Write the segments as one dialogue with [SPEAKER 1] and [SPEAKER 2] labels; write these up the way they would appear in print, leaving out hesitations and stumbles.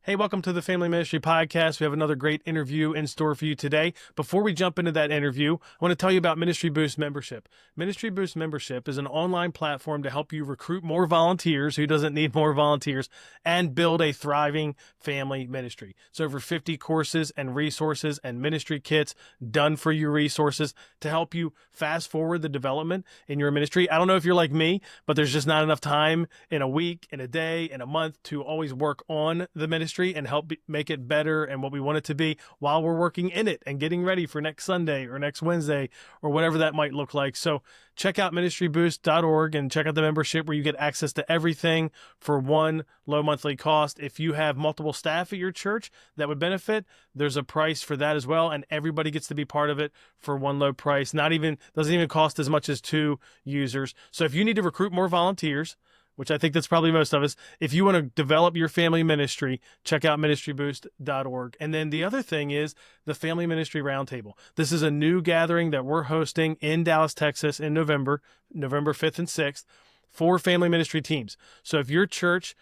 [SPEAKER 1] Hey, welcome to the Family Ministry Podcast. We have another great interview in store for you today. Before we jump into that interview, I want to tell you about Ministry Boost membership. Ministry Boost membership is an online platform to help you recruit more volunteers. Who doesn't need more volunteers? And build a thriving family ministry. It's over 50 courses and resources and ministry kits, done for you resources to help you fast forward the development in your ministry. I don't know if you're like me, but there's just not enough time in a week, in a day, in a month to always work on the ministry and help make it better and what we want it to be while we're working in it and getting ready for next Sunday or next Wednesday or whatever that might look like. So check out ministryboost.org and check out the membership where you get access to everything for one low monthly cost. If you have multiple staff at your church that would benefit, there's a price for that as well, and everybody gets to be part of it for one low price. Doesn't even cost as much as 2 users. So if you need to recruit more volunteers, which I think that's probably most of us, if you want to develop your family ministry, check out ministryboost.org. And then the other thing is the Family Ministry Roundtable. This is a new gathering that we're hosting in Dallas, Texas in November 5th and 6th for family ministry teams. So if you're a church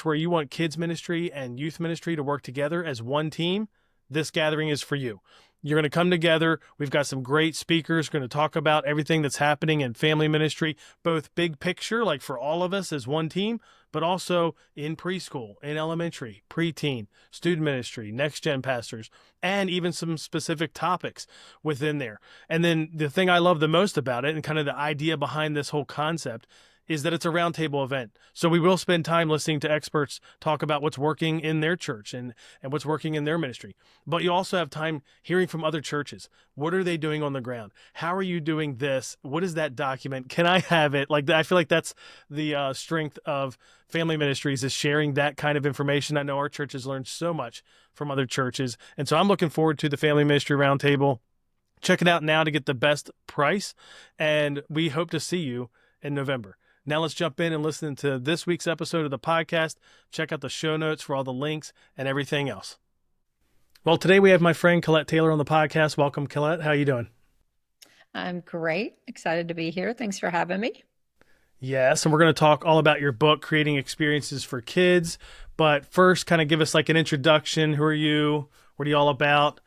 [SPEAKER 1] where you want kids ministry and youth ministry to work together as one team, this gathering is for you. You're going to come together. We've got some great speakers going to talk about everything that's happening in family ministry, both big picture, like for all of us as one team, but also in preschool, in elementary, preteen, student ministry, next gen pastors, and even some specific topics within there. And then the thing I love the most about it and kind of the idea behind this whole concept is that it's a roundtable event. So we will spend time listening to experts talk about what's working in their church and what's working in their ministry. But you also have time hearing from other churches. What are they doing on the ground? How are you doing this? What is that document? Can I have it? I feel like that's the strength of family ministries, is sharing that kind of information. I know our church has learned so much from other churches. And so I'm looking forward to the Family Ministry Roundtable. Check it out now to get the best price. And we hope to see you in November. Now let's jump in and listen to this week's episode of the podcast. Check out the show notes for all the links and everything else. Well, today we have my friend Collette Taylor on the podcast. Welcome, Colette. How are you doing?
[SPEAKER 2] I'm great. Excited to be here. Thanks for having me.
[SPEAKER 1] Yes, and we're going to talk all about your book, Creating Experiences for Kids. But first, kind of give us like an introduction. Who are you? What are you all about?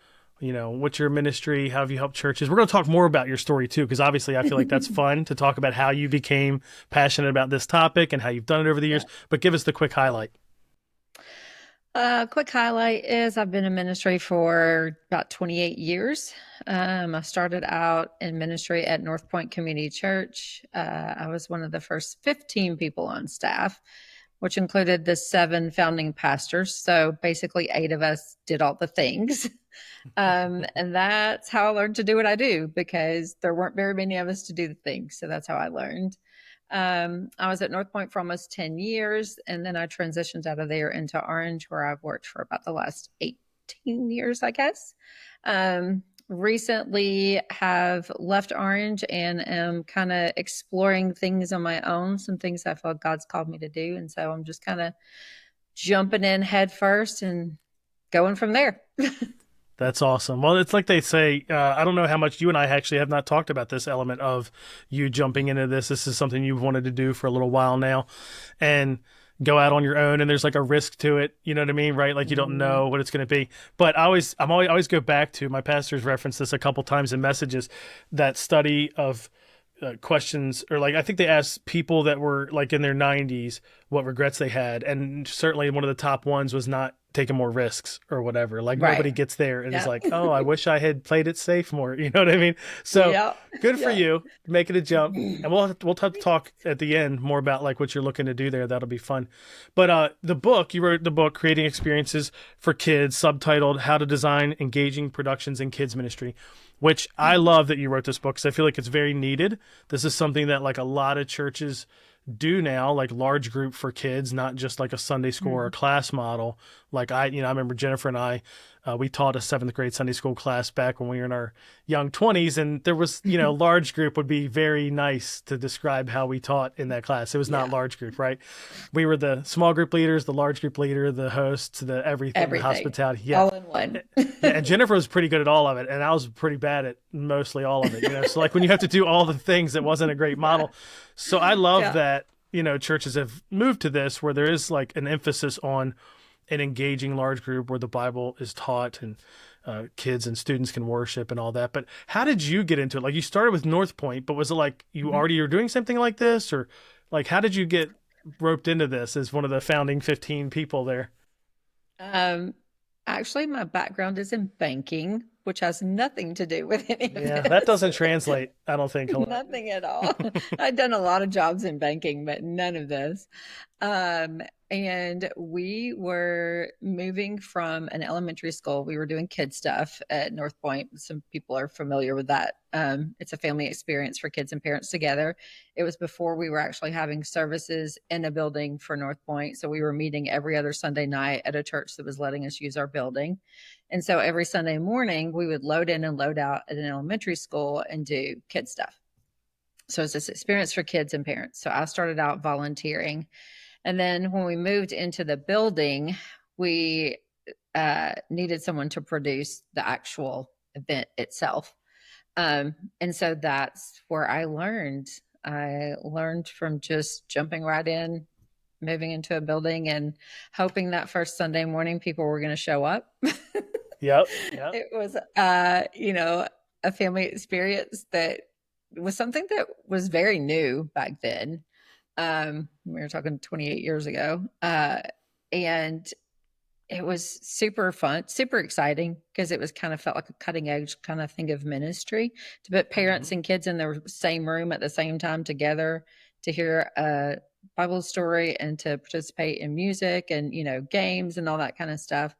[SPEAKER 1] What's your ministry? How have you helped churches? We're going to talk more about your story too, because obviously I feel like that's fun to talk about how you became passionate about this topic and how you've done it over the years. But give us the quick highlight.
[SPEAKER 2] Quick highlight is I've been in ministry for about 28 years. I started out in ministry at North Point Community Church. I was one of the first 15 people on staff, which included the 7 founding pastors. So basically 8 of us did all the things. And that's how I learned to do what I do, because there weren't very many of us to do the things. So that's how I learned. I was at North Point for almost 10 years, and then I transitioned out of there into Orange, where I've worked for about the last 18 years, I guess. Recently have left Orange and am kind of exploring things on my own, some things I feel God's called me to do. And so I'm just kind of jumping in head first and going from there.
[SPEAKER 1] That's awesome. Well, it's like they say, I don't know how much you and I actually have not talked about this element of you jumping into this. This is something you've wanted to do for a little while now and go out on your own. And there's like a risk to it. You know what I mean? Right? Like you don't know what it's going to be. But I always go back to, my pastor's referenced this a couple times in messages, that study of questions, or I think they asked people that were like in their 90s what regrets they had. And certainly one of the top ones was not taking more risks or whatever. Right. Nobody gets there and is like, oh, I wish I had played it safe more. You know what I mean? So good for you making a jump. And we'll have to talk at the end more about what you're looking to do there. That'll be fun. But you wrote the book, Creating Experiences for Kids, subtitled How to Design Engaging Productions in Kids Ministry, which I love that you wrote this book because I feel like it's very needed. This is something that a lot of churches do now, large group for kids, not just a Sunday school or a class model. I remember Jennifer and I, we taught a 7th grade Sunday school class back when we were in our young 20s. And there was, large group would be very nice to describe how we taught in that class. It was not large group, right? We were the small group leaders, the large group leader, the hosts, the everything. The hospitality. Yeah.
[SPEAKER 2] All in one.
[SPEAKER 1] And Jennifer was pretty good at all of it. And I was pretty bad at mostly all of it. So when you have to do all the things, it wasn't a great model. So I love that, churches have moved to this where there is an emphasis on an engaging large group where the Bible is taught and kids and students can worship and all that. But how did you get into it? Like, you started with North Point, but was it like you already were doing something like this, or like how did you get roped into this as one of the founding 15 people there?
[SPEAKER 2] Um, Actually, my background is in banking, which has nothing to do with any of
[SPEAKER 1] Yeah, that
[SPEAKER 2] this.
[SPEAKER 1] doesn't translate, I don't think, Colette.
[SPEAKER 2] Nothing at all. I've done a lot of jobs in banking, but none of this. Um, and we were moving from an elementary school. We were doing kid stuff at North Point. Some people are familiar with that. It's a family experience for kids and parents together. It was before we were actually having services in a building for North Point. So we were meeting every other Sunday night at a church that was letting us use our building. And so every Sunday morning, we would load in and load out at an elementary school and do kid stuff. So it's this experience for kids and parents. So I started out volunteering. And then when we moved into the building, we needed someone to produce the actual event itself. And so that's where I learned. I learned from just jumping right in, moving into a building and hoping that first Sunday morning people were going to show up.
[SPEAKER 1] Yep. Yep.
[SPEAKER 2] It was, a family experience that was something that was very new back then. We were talking 28 years ago. And it was super fun, super exciting because it was kind of felt like a cutting edge kind of thing of ministry to put parents and kids in the same room at the same time together to hear a Bible story and to participate in music and, games and all that kind of stuff.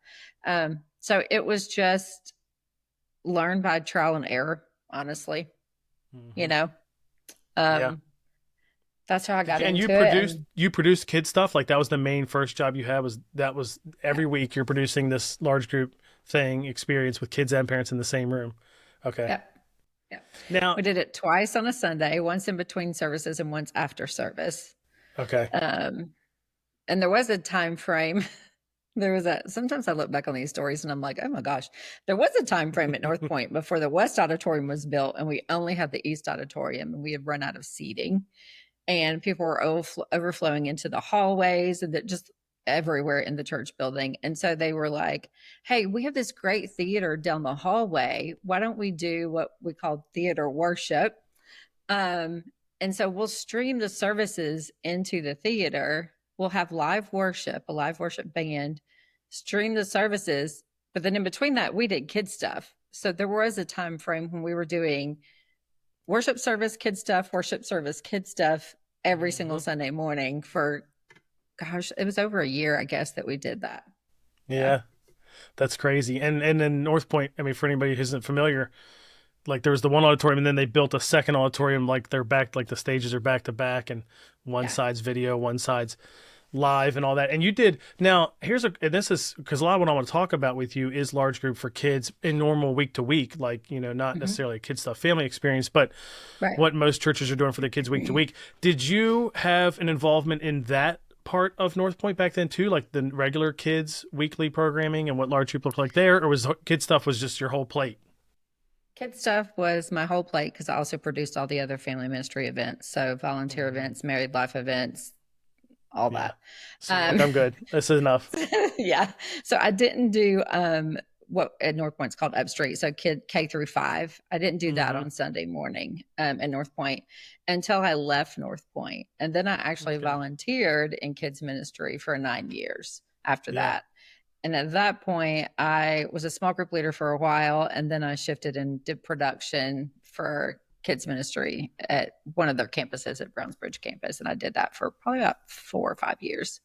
[SPEAKER 2] So it was just learned by trial and error, honestly, you know.
[SPEAKER 1] Yeah.
[SPEAKER 2] That's how I got
[SPEAKER 1] And
[SPEAKER 2] into it.
[SPEAKER 1] you produced kid stuff, like that was the main first job you had, was every week you're producing this large group thing experience with kids and parents in the same room. Okay.
[SPEAKER 2] Yeah. Yeah.
[SPEAKER 1] Now,
[SPEAKER 2] We did it twice on a Sunday, once in between services and once after service.
[SPEAKER 1] okay.
[SPEAKER 2] And there was a time frame. Sometimes I look back on these stories and I'm like, oh my gosh, there was a time frame at North Point before the West Auditorium was built and we only had the East Auditorium and we had run out of seating and people were overflowing into the hallways and that just everywhere in the church building. And so they were like, hey, we have this great theater down the hallway. Why don't we do what we call theater worship? And so we'll stream the services into the theater. We'll have a live worship band, stream the services. But then in between that, we did kid stuff. So there was a time frame when we were doing worship service, kid stuff, worship service, kid stuff every single Sunday morning for, gosh, it was over a year, I guess, that we did that.
[SPEAKER 1] Yeah. That's crazy. And then North Point, I mean, for anybody who isn't familiar, like there was the one auditorium and then they built a second auditorium, like they're back, like the stages are back to back and one side's video, one side's live and all that. And you did, now and this is because a lot of what I want to talk about with you is large group for kids in normal week to week, like, not necessarily a kid stuff family experience, but what most churches are doing for their kids week to week. Did you have an involvement in that part of North Point back then too, like the regular kids weekly programming and what large group looked like there, or was kid stuff was just your whole plate?
[SPEAKER 2] Kid stuff was my whole plate because I also produced all the other family ministry events. So volunteer events, married life events, all that.
[SPEAKER 1] So, I'm good. This is enough.
[SPEAKER 2] Yeah. So I didn't do what at North Point's called Upstreet. So kid K through 5. I didn't do that on Sunday morning at North Point until I left North Point. And then I actually volunteered in kids ministry for 9 years after that. And at that point, I was a small group leader for a while, and then I shifted and did production for kids ministry at one of their campuses at Brownsbridge campus. And I did that for probably about 4 or 5 years.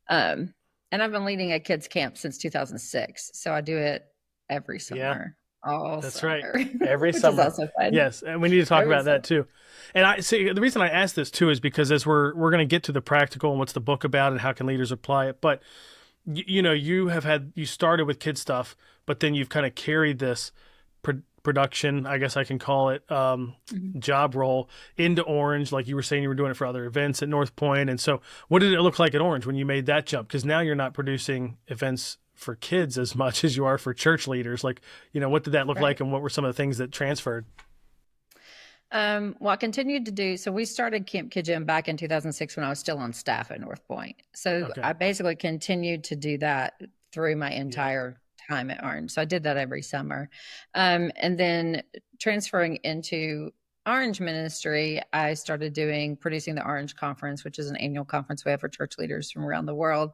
[SPEAKER 2] And I've been leading a kids camp since 2006. So I do it every summer. All
[SPEAKER 1] That's
[SPEAKER 2] summer,
[SPEAKER 1] right. Every summer.
[SPEAKER 2] Is also fun.
[SPEAKER 1] Yes. And we need to talk about that too. And I see the reason I asked this too is because as we're going to get to the practical and what's the book about and how can leaders apply it. But you started with kid stuff, but then you've kind of carried this production, I guess I can call it, job role into Orange. Like you were saying, you were doing it for other events at North Point. And so what did it look like at Orange when you made that jump? Because now you're not producing events for kids as much as you are for church leaders. Like, what did that look like and what were some of the things that transferred?
[SPEAKER 2] Well, I continued to do so. We started Camp Kid Gym back in 2006 when I was still on staff at North Point. So
[SPEAKER 1] Okay.
[SPEAKER 2] I basically continued to do that through my
[SPEAKER 1] Yeah.
[SPEAKER 2] entire time at Orange. So I did that every summer. And then transferring into Orange ministry, I started producing the Orange Conference, which is an annual conference we have for church leaders from around the world.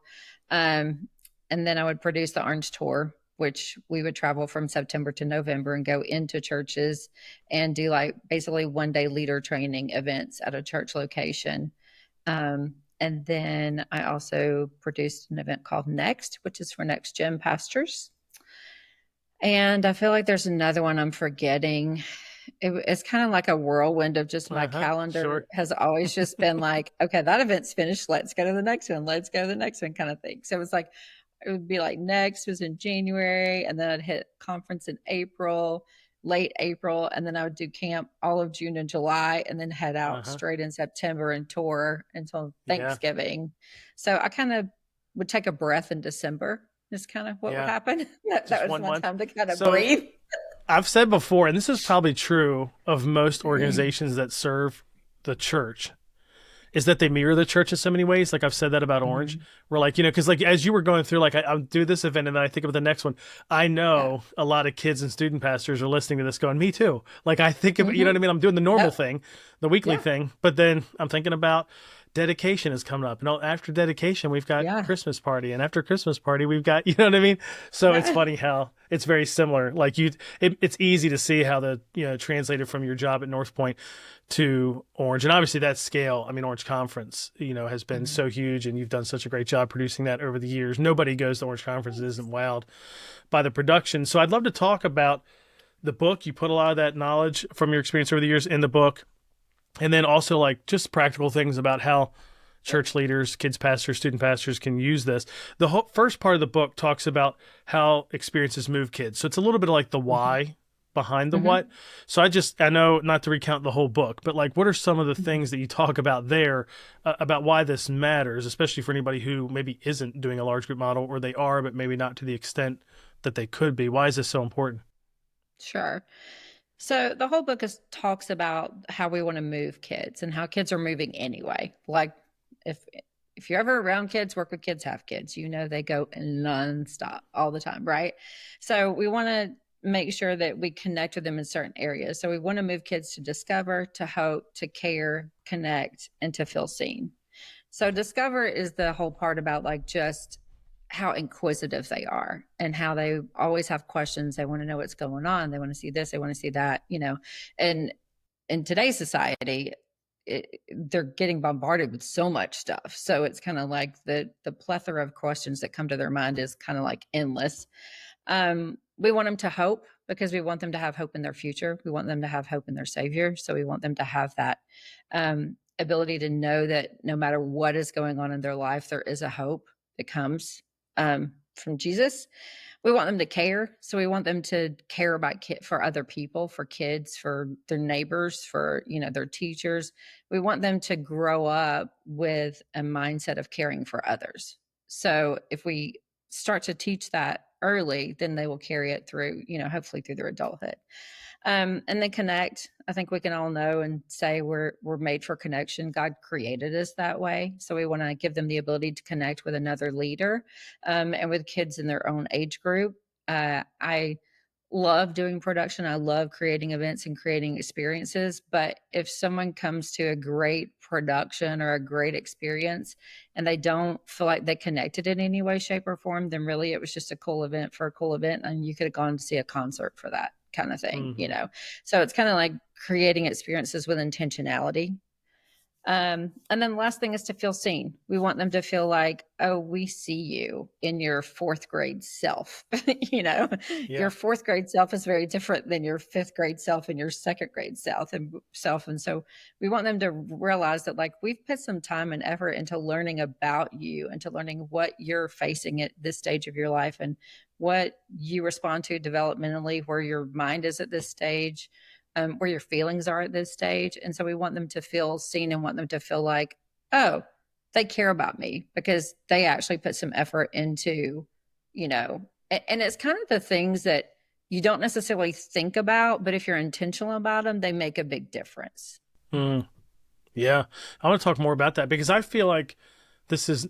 [SPEAKER 2] And then I would produce the Orange Tour, which we would travel from September to November and go into churches and do like basically 1 day leader training events at a church location. And then I also produced an event called Next, which is for next gen pastors. And I feel like there's another one I'm forgetting. It's kind of like a whirlwind of just my calendar
[SPEAKER 1] Sure.
[SPEAKER 2] has always just been like, okay, that event's finished. Let's go to the next one. Let's go to the next one kind of thing. So it was like, it would be like Next was in January, and then I'd hit conference in April, late April, and then I would do camp all of June and July, and then head out
[SPEAKER 1] Uh-huh.
[SPEAKER 2] straight in September and tour until
[SPEAKER 1] Yeah.
[SPEAKER 2] Thanksgiving. So I kind of would take a breath in December. Is kind of what would
[SPEAKER 1] Yeah.
[SPEAKER 2] happen. That
[SPEAKER 1] Just
[SPEAKER 2] was
[SPEAKER 1] one
[SPEAKER 2] my
[SPEAKER 1] month.
[SPEAKER 2] time to kind of
[SPEAKER 1] So
[SPEAKER 2] breathe.
[SPEAKER 1] I've said before, and this is probably true of most organizations that serve the church, is that they mirror the church in so many ways. Like I've said that about Orange.
[SPEAKER 2] Mhm.
[SPEAKER 1] We're like, because like as you were going through, like I'll do this event and then I think of the next one. I
[SPEAKER 2] Yeah.
[SPEAKER 1] know a lot of kids and student pastors are listening to this going, me too. Like I think of, you know
[SPEAKER 2] Mhm.
[SPEAKER 1] what I mean? I'm doing the normal
[SPEAKER 2] Yep.
[SPEAKER 1] thing, the weekly
[SPEAKER 2] Yeah.
[SPEAKER 1] thing, but then I'm thinking about dedication is coming up. And after dedication, we've got
[SPEAKER 2] Yeah.
[SPEAKER 1] Christmas party. And after Christmas party, we've got, you know what I mean? So it's
[SPEAKER 2] Yeah.
[SPEAKER 1] funny how it's very similar. Like it's easy to see how translated from your job at North Point to Orange. And obviously that scale, I mean, Orange Conference, has been
[SPEAKER 2] Mhm.
[SPEAKER 1] so huge and you've done such a great job producing that over the years. Nobody goes to Orange Conference that isn't wowed by the production. So I'd love to talk about the book. You put a lot of that knowledge from your experience over the years in the book. And then also like just practical things about how church leaders, kids pastors, student pastors can use this. The whole first part of the book talks about how experiences move kids. So it's a little bit like the
[SPEAKER 2] Mhm.
[SPEAKER 1] why behind the what.
[SPEAKER 2] Mhm.
[SPEAKER 1] So I know not to recount the whole book, but like what are some of the
[SPEAKER 2] Mhm.
[SPEAKER 1] things that you talk about there about why this matters, especially for anybody who maybe isn't doing a large group model or they are, but maybe not to the extent that they could be. Why is this so important?
[SPEAKER 2] Sure. So the whole book talks about how we want to move kids and how kids are moving anyway. Like if if you're ever around kids, work with kids, have kids, they go nonstop all the time, right? So we want to make sure that we connect with them in certain areas. So we want to move kids to discover, to hope, to care, connect, and to feel seen. So discover is the whole part about like just how inquisitive they are and how they always have questions. They want to know what's going on. They want to see this, they want to see that. And in today's society, they're getting bombarded with so much stuff. So it's kind of like the plethora of questions that come to their mind is kind of like endless. We want them to hope because we want them to have hope in their future. We want them to have hope in their Savior. So we want them to have that ability to know that no matter what is going on in their life, there is a hope that comes from Jesus. We want them to care. So we want them to care about for other people, for kids, for their neighbors, for their teachers. We want them to grow up with a mindset of caring for others. So if we start to teach that early, then they will carry it through, hopefully through their adulthood. And then connect. I think we can all know and say we're made for connection. God created us that way, so we want to give them the ability to connect with another leader, and with kids in their own age group. I love doing production. I love creating events and creating experiences. But if someone comes to a great production or a great experience and they don't feel like they connected in any way, shape, or form, then really it was just a cool event for a cool event. And you could have gone to see a concert for that kind of thing.
[SPEAKER 1] Mm-hmm.
[SPEAKER 2] So it's kind of like creating experiences with intentionality. And then the last thing is to feel seen. We want them to feel like, oh, we see you in your fourth grade self. Your
[SPEAKER 1] Yeah.
[SPEAKER 2] fourth grade self is very different than your fifth grade self and your second grade self. And so we want them to realize that like we've put some time and effort into learning about you and to learning what you're facing at this stage of your life and what you respond to developmentally, where your mind is at this stage, where your feelings are at this stage. And so we want them to feel seen and want them to feel like, oh, they care about me because they actually put some effort into, and it's kind of the things that you don't necessarily think about, but if you're intentional about them, they make a big difference.
[SPEAKER 1] Mm, yeah. I want to talk more about that because I feel like this is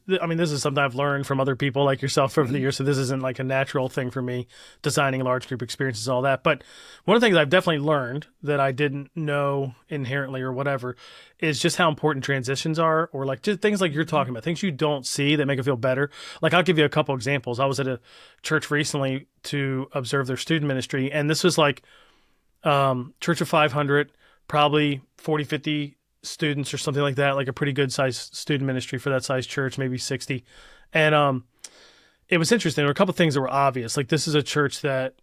[SPEAKER 1] something I've learned from other people like yourself over the years. So this isn't like a natural thing for me, designing large group experiences, all that. But one of the things I've definitely learned that I didn't know inherently or whatever is just how important transitions are, or like just things like you're talking about, things you don't see that make it feel better. Like I'll give you a couple examples. I was at a church recently to observe their student ministry, and this was like church of 500, probably 40, 50 students or something like that, like a pretty good size student ministry for that size church, maybe 60. And it was interesting. There were a couple of things that were obvious. Like this is a church that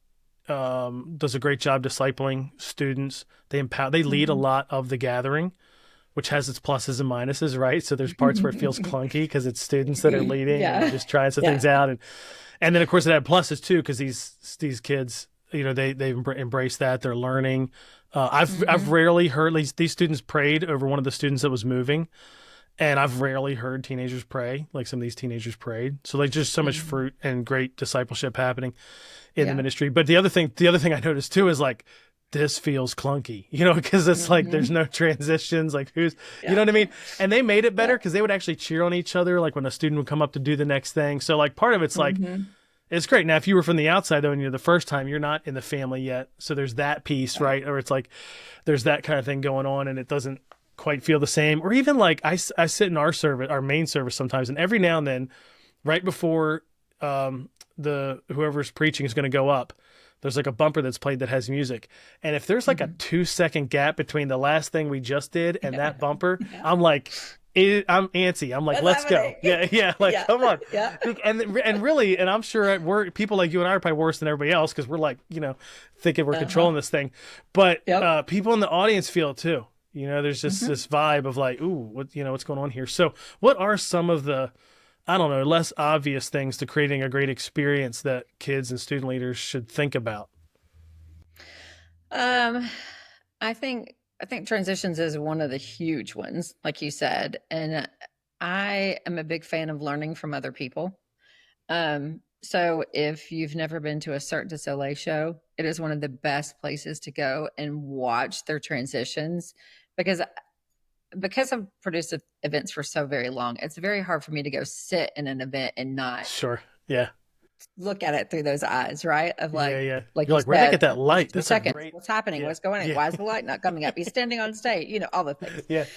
[SPEAKER 1] does a great job discipling students. They lead a lot of the gathering, which has its pluses and minuses, right? So there's parts where it feels clunky because it's students that are leading and just trying some things out. And then of course it had pluses too, because these kids, they embrace that. They're learning. I've rarely heard, at least these students prayed over one of the students that was moving, and I've rarely heard teenagers pray like some of these teenagers prayed. So like just so much fruit and great discipleship happening in the ministry. But the other thing I noticed too is like, this feels clunky, because it's like there's no transitions, like you know what I mean? And they made it better because they would actually cheer on each other, like when a student would come up to do the next thing. So like part of it's like, it's great. Now, if you were from the outside, though, and you're the first time, you're not in the family yet. So there's that piece, right? Or it's like there's that kind of thing going on, and it doesn't quite feel the same. Or even like I sit in our main service sometimes, and every now and then, right before whoever's preaching is going to go up, there's like a bumper that's played that has music. And if there's like a 2-second gap between the last thing we just did and that bumper, I'm like, I'm antsy. I'm like, let's go. Yeah. Like, come on. And really, and I'm sure people like you and I are probably worse than everybody else because we're like, thinking we're controlling this thing. But people in the audience feel it too. There's just this vibe of like, ooh, what's going on here? So what are some of the, I don't know, less obvious things to creating a great experience that kids and student leaders should think about?
[SPEAKER 2] I think transitions is one of the huge ones, like you said, and I am a big fan of learning from other people. So if you've never been to a Cirque du Soleil show, it is one of the best places to go and watch their transitions because I've produced events for so very long. It's very hard for me to go sit in an event and not look at it through those eyes, right? Of like, like
[SPEAKER 1] you're like, where'd I get that light? That's
[SPEAKER 2] seconds. What's happening? What's going on? Why is the light not coming up? He's standing on stage, all the things.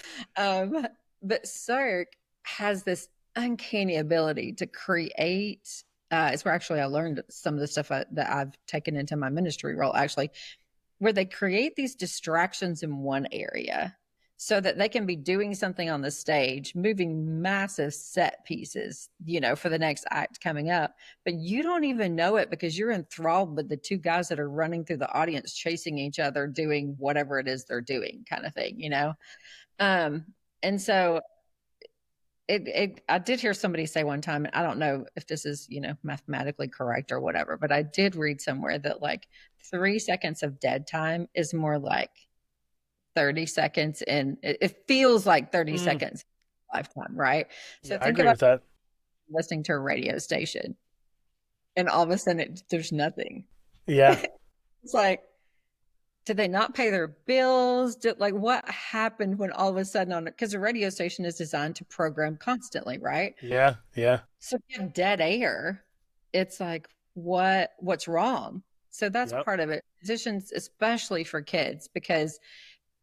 [SPEAKER 2] But Cirque has this uncanny ability to create. It's where actually I learned some of the stuff that I've taken into my ministry role, actually, where they create these distractions in one area so that they can be doing something on the stage, moving massive set pieces, for the next act coming up. But you don't even know it because you're enthralled with the two guys that are running through the audience, chasing each other, doing whatever it is they're doing, kind of thing, And so I did hear somebody say one time, and I don't know if this is, mathematically correct or whatever, but I did read somewhere that like 3 seconds of dead time is more like 30 seconds, and it feels like 30 seconds lifetime, right? So
[SPEAKER 1] I agree with that.
[SPEAKER 2] Listening to a radio station, and all of a sudden there's nothing.
[SPEAKER 1] Yeah.
[SPEAKER 2] It's like, did they not pay their bills? What happened when all of a sudden because a radio station is designed to program constantly, right?
[SPEAKER 1] Yeah.
[SPEAKER 2] So if you have dead air, it's like, what's wrong? So that's part of it. Positions, especially for kids, because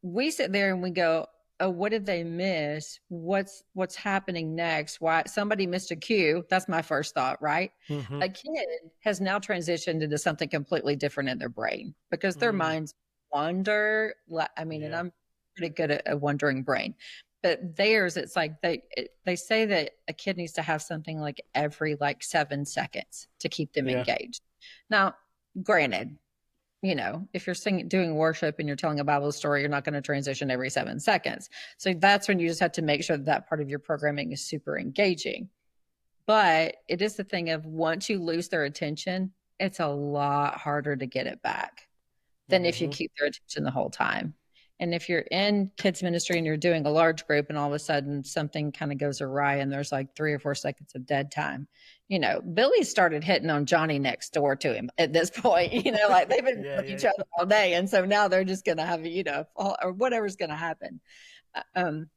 [SPEAKER 2] we sit there and we go, oh, what did they miss? What's happening next? Why somebody missed a cue? That's my first thought, right? A kid has now transitioned into something completely different in their brain because their minds wander. And I'm pretty good at a wandering brain, but theirs, it's like they say that a kid needs to have something like every 7 seconds to keep them engaged. Now, granted, if you're doing worship and you're telling a Bible story, you're not going to transition every 7 seconds. So that's when you just have to make sure that part of your programming is super engaging. But it is the thing of once you lose their attention, it's a lot harder to get it back than if you keep their attention the whole time. And if you're in kids ministry and you're doing a large group and all of a sudden something kind of goes awry and there's like 3 or 4 seconds of dead time, Billy started hitting on Johnny next door to him at this point, like they've been
[SPEAKER 1] Yeah,
[SPEAKER 2] with
[SPEAKER 1] yeah,
[SPEAKER 2] each other all day. And so now they're just going to have, or whatever's going to happen. Um,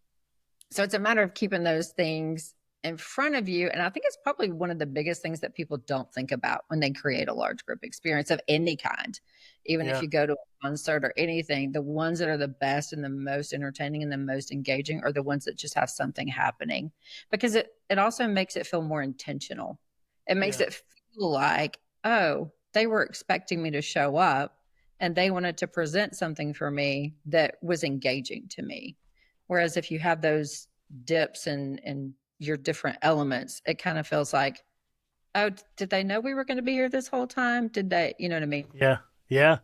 [SPEAKER 2] so it's a matter of keeping those things in front of you. And I think it's probably one of the biggest things that people don't think about when they create a large group experience of any kind. Even if
[SPEAKER 1] yeah,
[SPEAKER 2] you go to a concert or anything, the ones that are the best and the most entertaining and the most engaging are the ones that just have something happening, because it also makes it feel more intentional. It makes
[SPEAKER 1] yeah,
[SPEAKER 2] it feel like, oh, they were expecting me to show up and they wanted to present something for me that was engaging to me. Whereas if you have those dips and your different elements, it kind of feels like, oh, did they know we were going to be here this whole time? Did they, you know what I mean?
[SPEAKER 1] yeah. Yeah.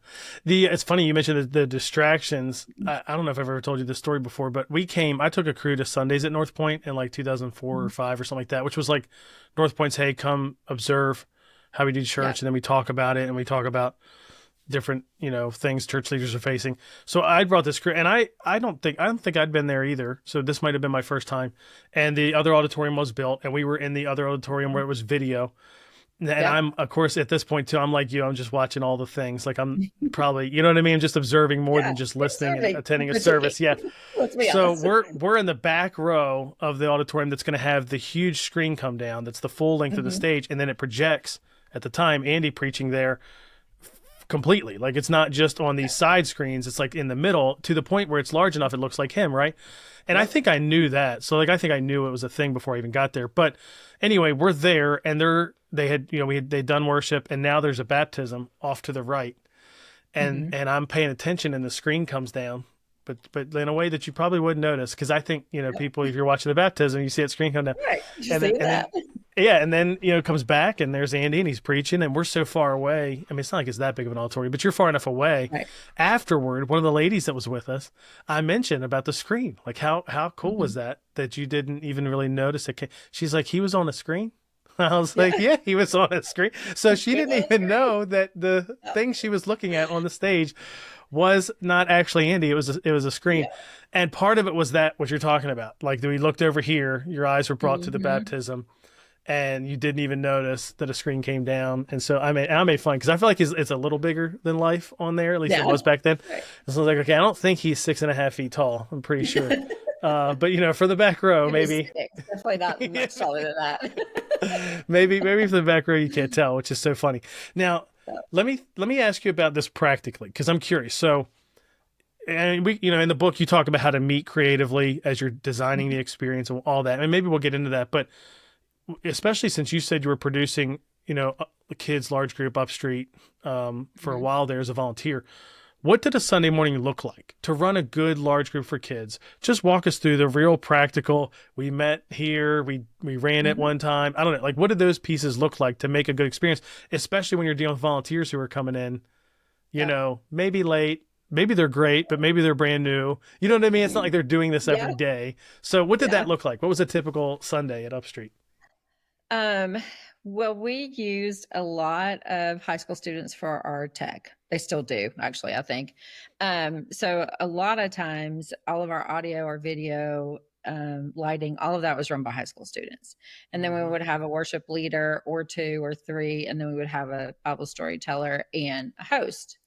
[SPEAKER 1] It's funny you mentioned the distractions. I don't know if I've ever told you this story before, but I took a crew to Sundays at North Point in like 2004 or five or something like that, which was like North Point's, hey, come observe how we do
[SPEAKER 2] Yeah.
[SPEAKER 1] church. And then we talk about it and we talk about different, things church leaders are facing. So I brought this crew and I don't think I'd been there either. So this might've been my first time. And the other auditorium was built and we were in the other auditorium where it was video. And
[SPEAKER 2] Yep.
[SPEAKER 1] I'm, of course, at this point too, I'm like you, I'm just watching all the things. Like I'm probably, you know what I mean? I'm just observing more
[SPEAKER 2] Yeah.
[SPEAKER 1] than just
[SPEAKER 2] It's
[SPEAKER 1] listening and
[SPEAKER 2] serving.
[SPEAKER 1] attending a
[SPEAKER 2] Critiquing.
[SPEAKER 1] service. Yeah.
[SPEAKER 2] Let's be
[SPEAKER 1] So
[SPEAKER 2] honest.
[SPEAKER 1] we're in the back row of the auditorium that's going to have the huge screen come down. That's the full length of the stage. And then it projects at the time, Andy preaching there completely. Like it's not just on these side screens. It's like in the middle to the point where it's large enough. It looks like him. Right. And I
[SPEAKER 2] Yep.
[SPEAKER 1] think I knew that. So like, I think I knew it was a thing before I even got there. But anyway, we're there and they'd done worship and now there's a baptism off to the right. And,
[SPEAKER 2] Mm-hmm.
[SPEAKER 1] and I'm paying attention and the screen comes down, but in a way that you probably wouldn't notice. Cause I think, people, if you're watching the baptism, you see that screen come down
[SPEAKER 2] Right. Did you
[SPEAKER 1] and
[SPEAKER 2] see
[SPEAKER 1] then, and
[SPEAKER 2] that?
[SPEAKER 1] then, yeah. And then, it comes back and there's Andy and he's preaching and we're so far away. I mean, it's not like it's that big of an auditorium, but you're far enough away.
[SPEAKER 2] Right.
[SPEAKER 1] Afterward, one of the ladies that was with us, I mentioned about the screen. Like how cool was that you didn't even really notice it? She's like, he was on a screen. I was
[SPEAKER 2] Yeah.
[SPEAKER 1] like, yeah, he was on a screen. So she
[SPEAKER 2] It
[SPEAKER 1] didn't
[SPEAKER 2] was
[SPEAKER 1] even
[SPEAKER 2] great.
[SPEAKER 1] know that the thing she was looking at on the stage was not actually Andy. It was a screen.
[SPEAKER 2] Yeah.
[SPEAKER 1] And part of it was that what you're talking about. Like we looked over here, your eyes were brought to the
[SPEAKER 2] Mm-hmm.
[SPEAKER 1] baptism and you didn't even notice that a screen came down. And so I made fun because I feel like it's a little bigger than life on there. At least it
[SPEAKER 2] Yeah.
[SPEAKER 1] was back then.
[SPEAKER 2] Right.
[SPEAKER 1] So I was like, okay, I don't think he's 6.5 feet tall. I'm pretty sure. But for the back row,
[SPEAKER 2] It was
[SPEAKER 1] maybe,
[SPEAKER 2] six. Definitely not much taller than that.
[SPEAKER 1] maybe for the back row you can't tell, which is so funny. Now,
[SPEAKER 2] So,
[SPEAKER 1] let me ask you about this practically because I'm curious. So, and we, in the book you talk about how to meet creatively as you're designing the experience and all that, and maybe we'll get into that. But especially since you said you were producing, a kids large group upstreet for a
[SPEAKER 2] mhm.
[SPEAKER 1] while there as a volunteer. What did a Sunday morning look like to run a good large group for kids? Just walk us through the real practical. We met here. We ran it
[SPEAKER 2] Mhm.
[SPEAKER 1] one time. I don't know. Like, what did those pieces look like to make a good experience, especially when you're dealing with volunteers who are coming in,
[SPEAKER 2] Yeah.
[SPEAKER 1] maybe late, maybe they're great, but maybe they're brand new. You know what I mean? It's not like they're doing this
[SPEAKER 2] Yeah.
[SPEAKER 1] every day. So what did
[SPEAKER 2] Yeah.
[SPEAKER 1] that look like? What was a typical Sunday at Upstreet?
[SPEAKER 2] Um, well, we used a lot of high school students for our tech. They still do, actually, I think. So a lot of times, all of our audio, our video, lighting, all of that was run by high school students. And then we
[SPEAKER 1] Mm-hmm.
[SPEAKER 2] would have a worship leader or two or three, and then we would have a Bible storyteller and a host.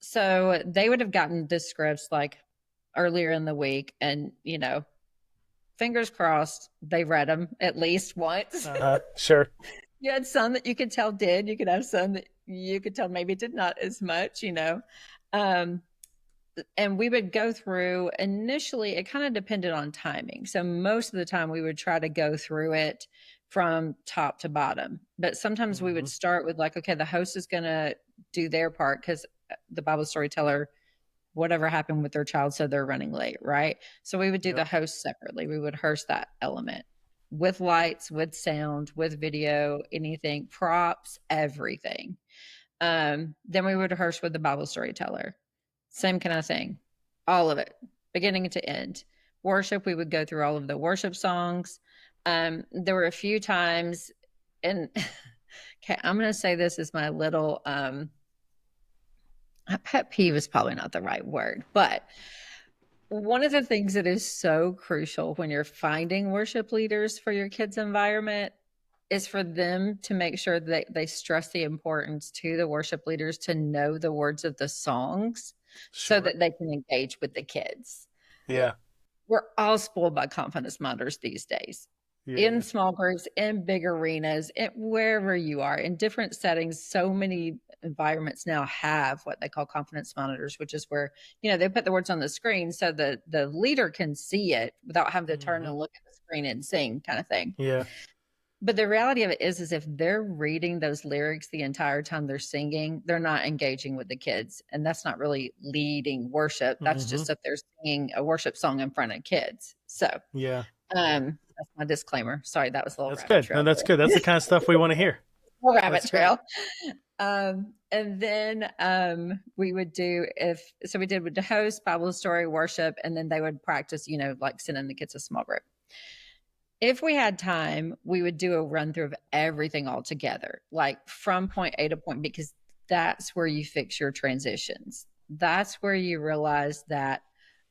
[SPEAKER 2] So they would have gotten the scripts like earlier in the week, and fingers crossed they read them at least once.
[SPEAKER 1] Sure.
[SPEAKER 2] You had some that you could tell did. You could have some that you could tell maybe did not as much. Um, and we would go through initially, it kind of depended on timing. So most of the time we would try to go through it from top to bottom. But sometimes we
[SPEAKER 1] Mm-hmm.
[SPEAKER 2] would start with like, okay, the host is going to do their part because the Bible storyteller, whatever happened with their child, so they're running late, right? So we would do
[SPEAKER 1] Yep.
[SPEAKER 2] the host separately. We would rehearse that element with lights, with sound, with video, anything, props, everything. Then we would rehearse with the Bible storyteller. Same kind of thing. All of it, beginning to end. Worship, we would go through all of the worship songs. There were a few times, and okay, I'm going to say this is my little pet peeve is probably not the right word, but One of the things that is so crucial when you're finding worship leaders for your kids' environment is for them to make sure that they stress the importance to the worship leaders to know the words of the songs so
[SPEAKER 1] Sure.
[SPEAKER 2] that they can engage with the kids.
[SPEAKER 1] Yeah.
[SPEAKER 2] We're all spoiled by confidence mothers these days. In
[SPEAKER 1] Yeah.
[SPEAKER 2] small groups, in big arenas, wherever you are, in different settings, so many environments now have what they call confidence monitors, which is where, they put the words on the screen so that the leader can see it without having to turn
[SPEAKER 1] Hmm.
[SPEAKER 2] and look at the screen and sing kind of thing.
[SPEAKER 1] Yeah.
[SPEAKER 2] But the reality of it is if they're reading those lyrics the entire time they're singing, they're not engaging with the kids. And that's not really leading worship. That's
[SPEAKER 1] Hmm.
[SPEAKER 2] just that they're singing a worship song in front of kids. So
[SPEAKER 1] Yeah.
[SPEAKER 2] that's my disclaimer. Sorry, that was a little
[SPEAKER 1] That's
[SPEAKER 2] rabbit
[SPEAKER 1] good. No,
[SPEAKER 2] trail
[SPEAKER 1] that's
[SPEAKER 2] there.
[SPEAKER 1] good. That's the kind of stuff we want to hear.
[SPEAKER 2] Little rabbit
[SPEAKER 1] That's good.
[SPEAKER 2] trail. And then we would do we did with the host, Bible story, worship, and then they would practice, like sending the kids a small group. If we had time, we would do a run through of everything all together, like from point A to point B, because that's where you fix your transitions. That's where you realize that,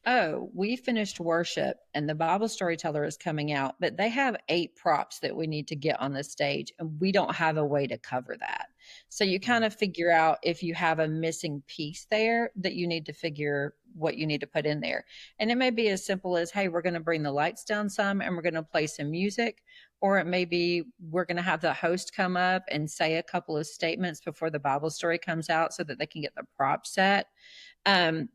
[SPEAKER 2] oh, we finished worship and the Bible storyteller is coming out, but they have 8 props that we need to get on the stage, and we don't have a way to cover that. So you kind of figure out if you have a missing piece there that you need to figure what you need to put in there. And it may be as simple as, hey, we're going to bring the lights down some and we're going to play some music. Or it may be we're going to have the host come up and say a couple of statements before the Bible story comes out so that they can get the prop set. Um,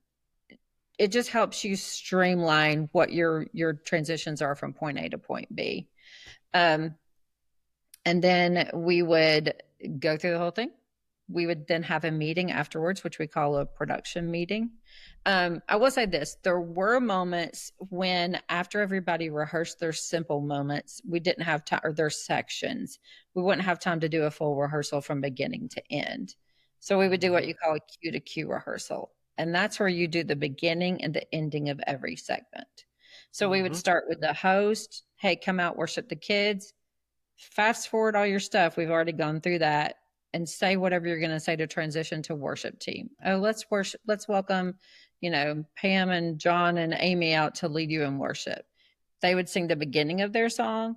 [SPEAKER 2] it just helps you streamline what your transitions are from point A to point B. Um, and then we would go through the whole thing. We would then have a meeting afterwards, which we call a production meeting. I will say this, there were moments when after everybody rehearsed their simple moments, we didn't have time, or their sections, we wouldn't have time to do a full rehearsal from beginning to end. So we would do what
[SPEAKER 1] Hmm.
[SPEAKER 2] you call a cue to cue rehearsal. And that's where you do the beginning and the ending of every segment. So we would
[SPEAKER 1] Hmm.
[SPEAKER 2] start with the host. Hey, come out, worship the kids. Fast forward all your stuff. We've already gone through that, and say whatever you're going to say to transition to worship team. Oh, let's worship. Let's welcome, Pam and John and Amy out to lead you in worship. They would sing the beginning of their song,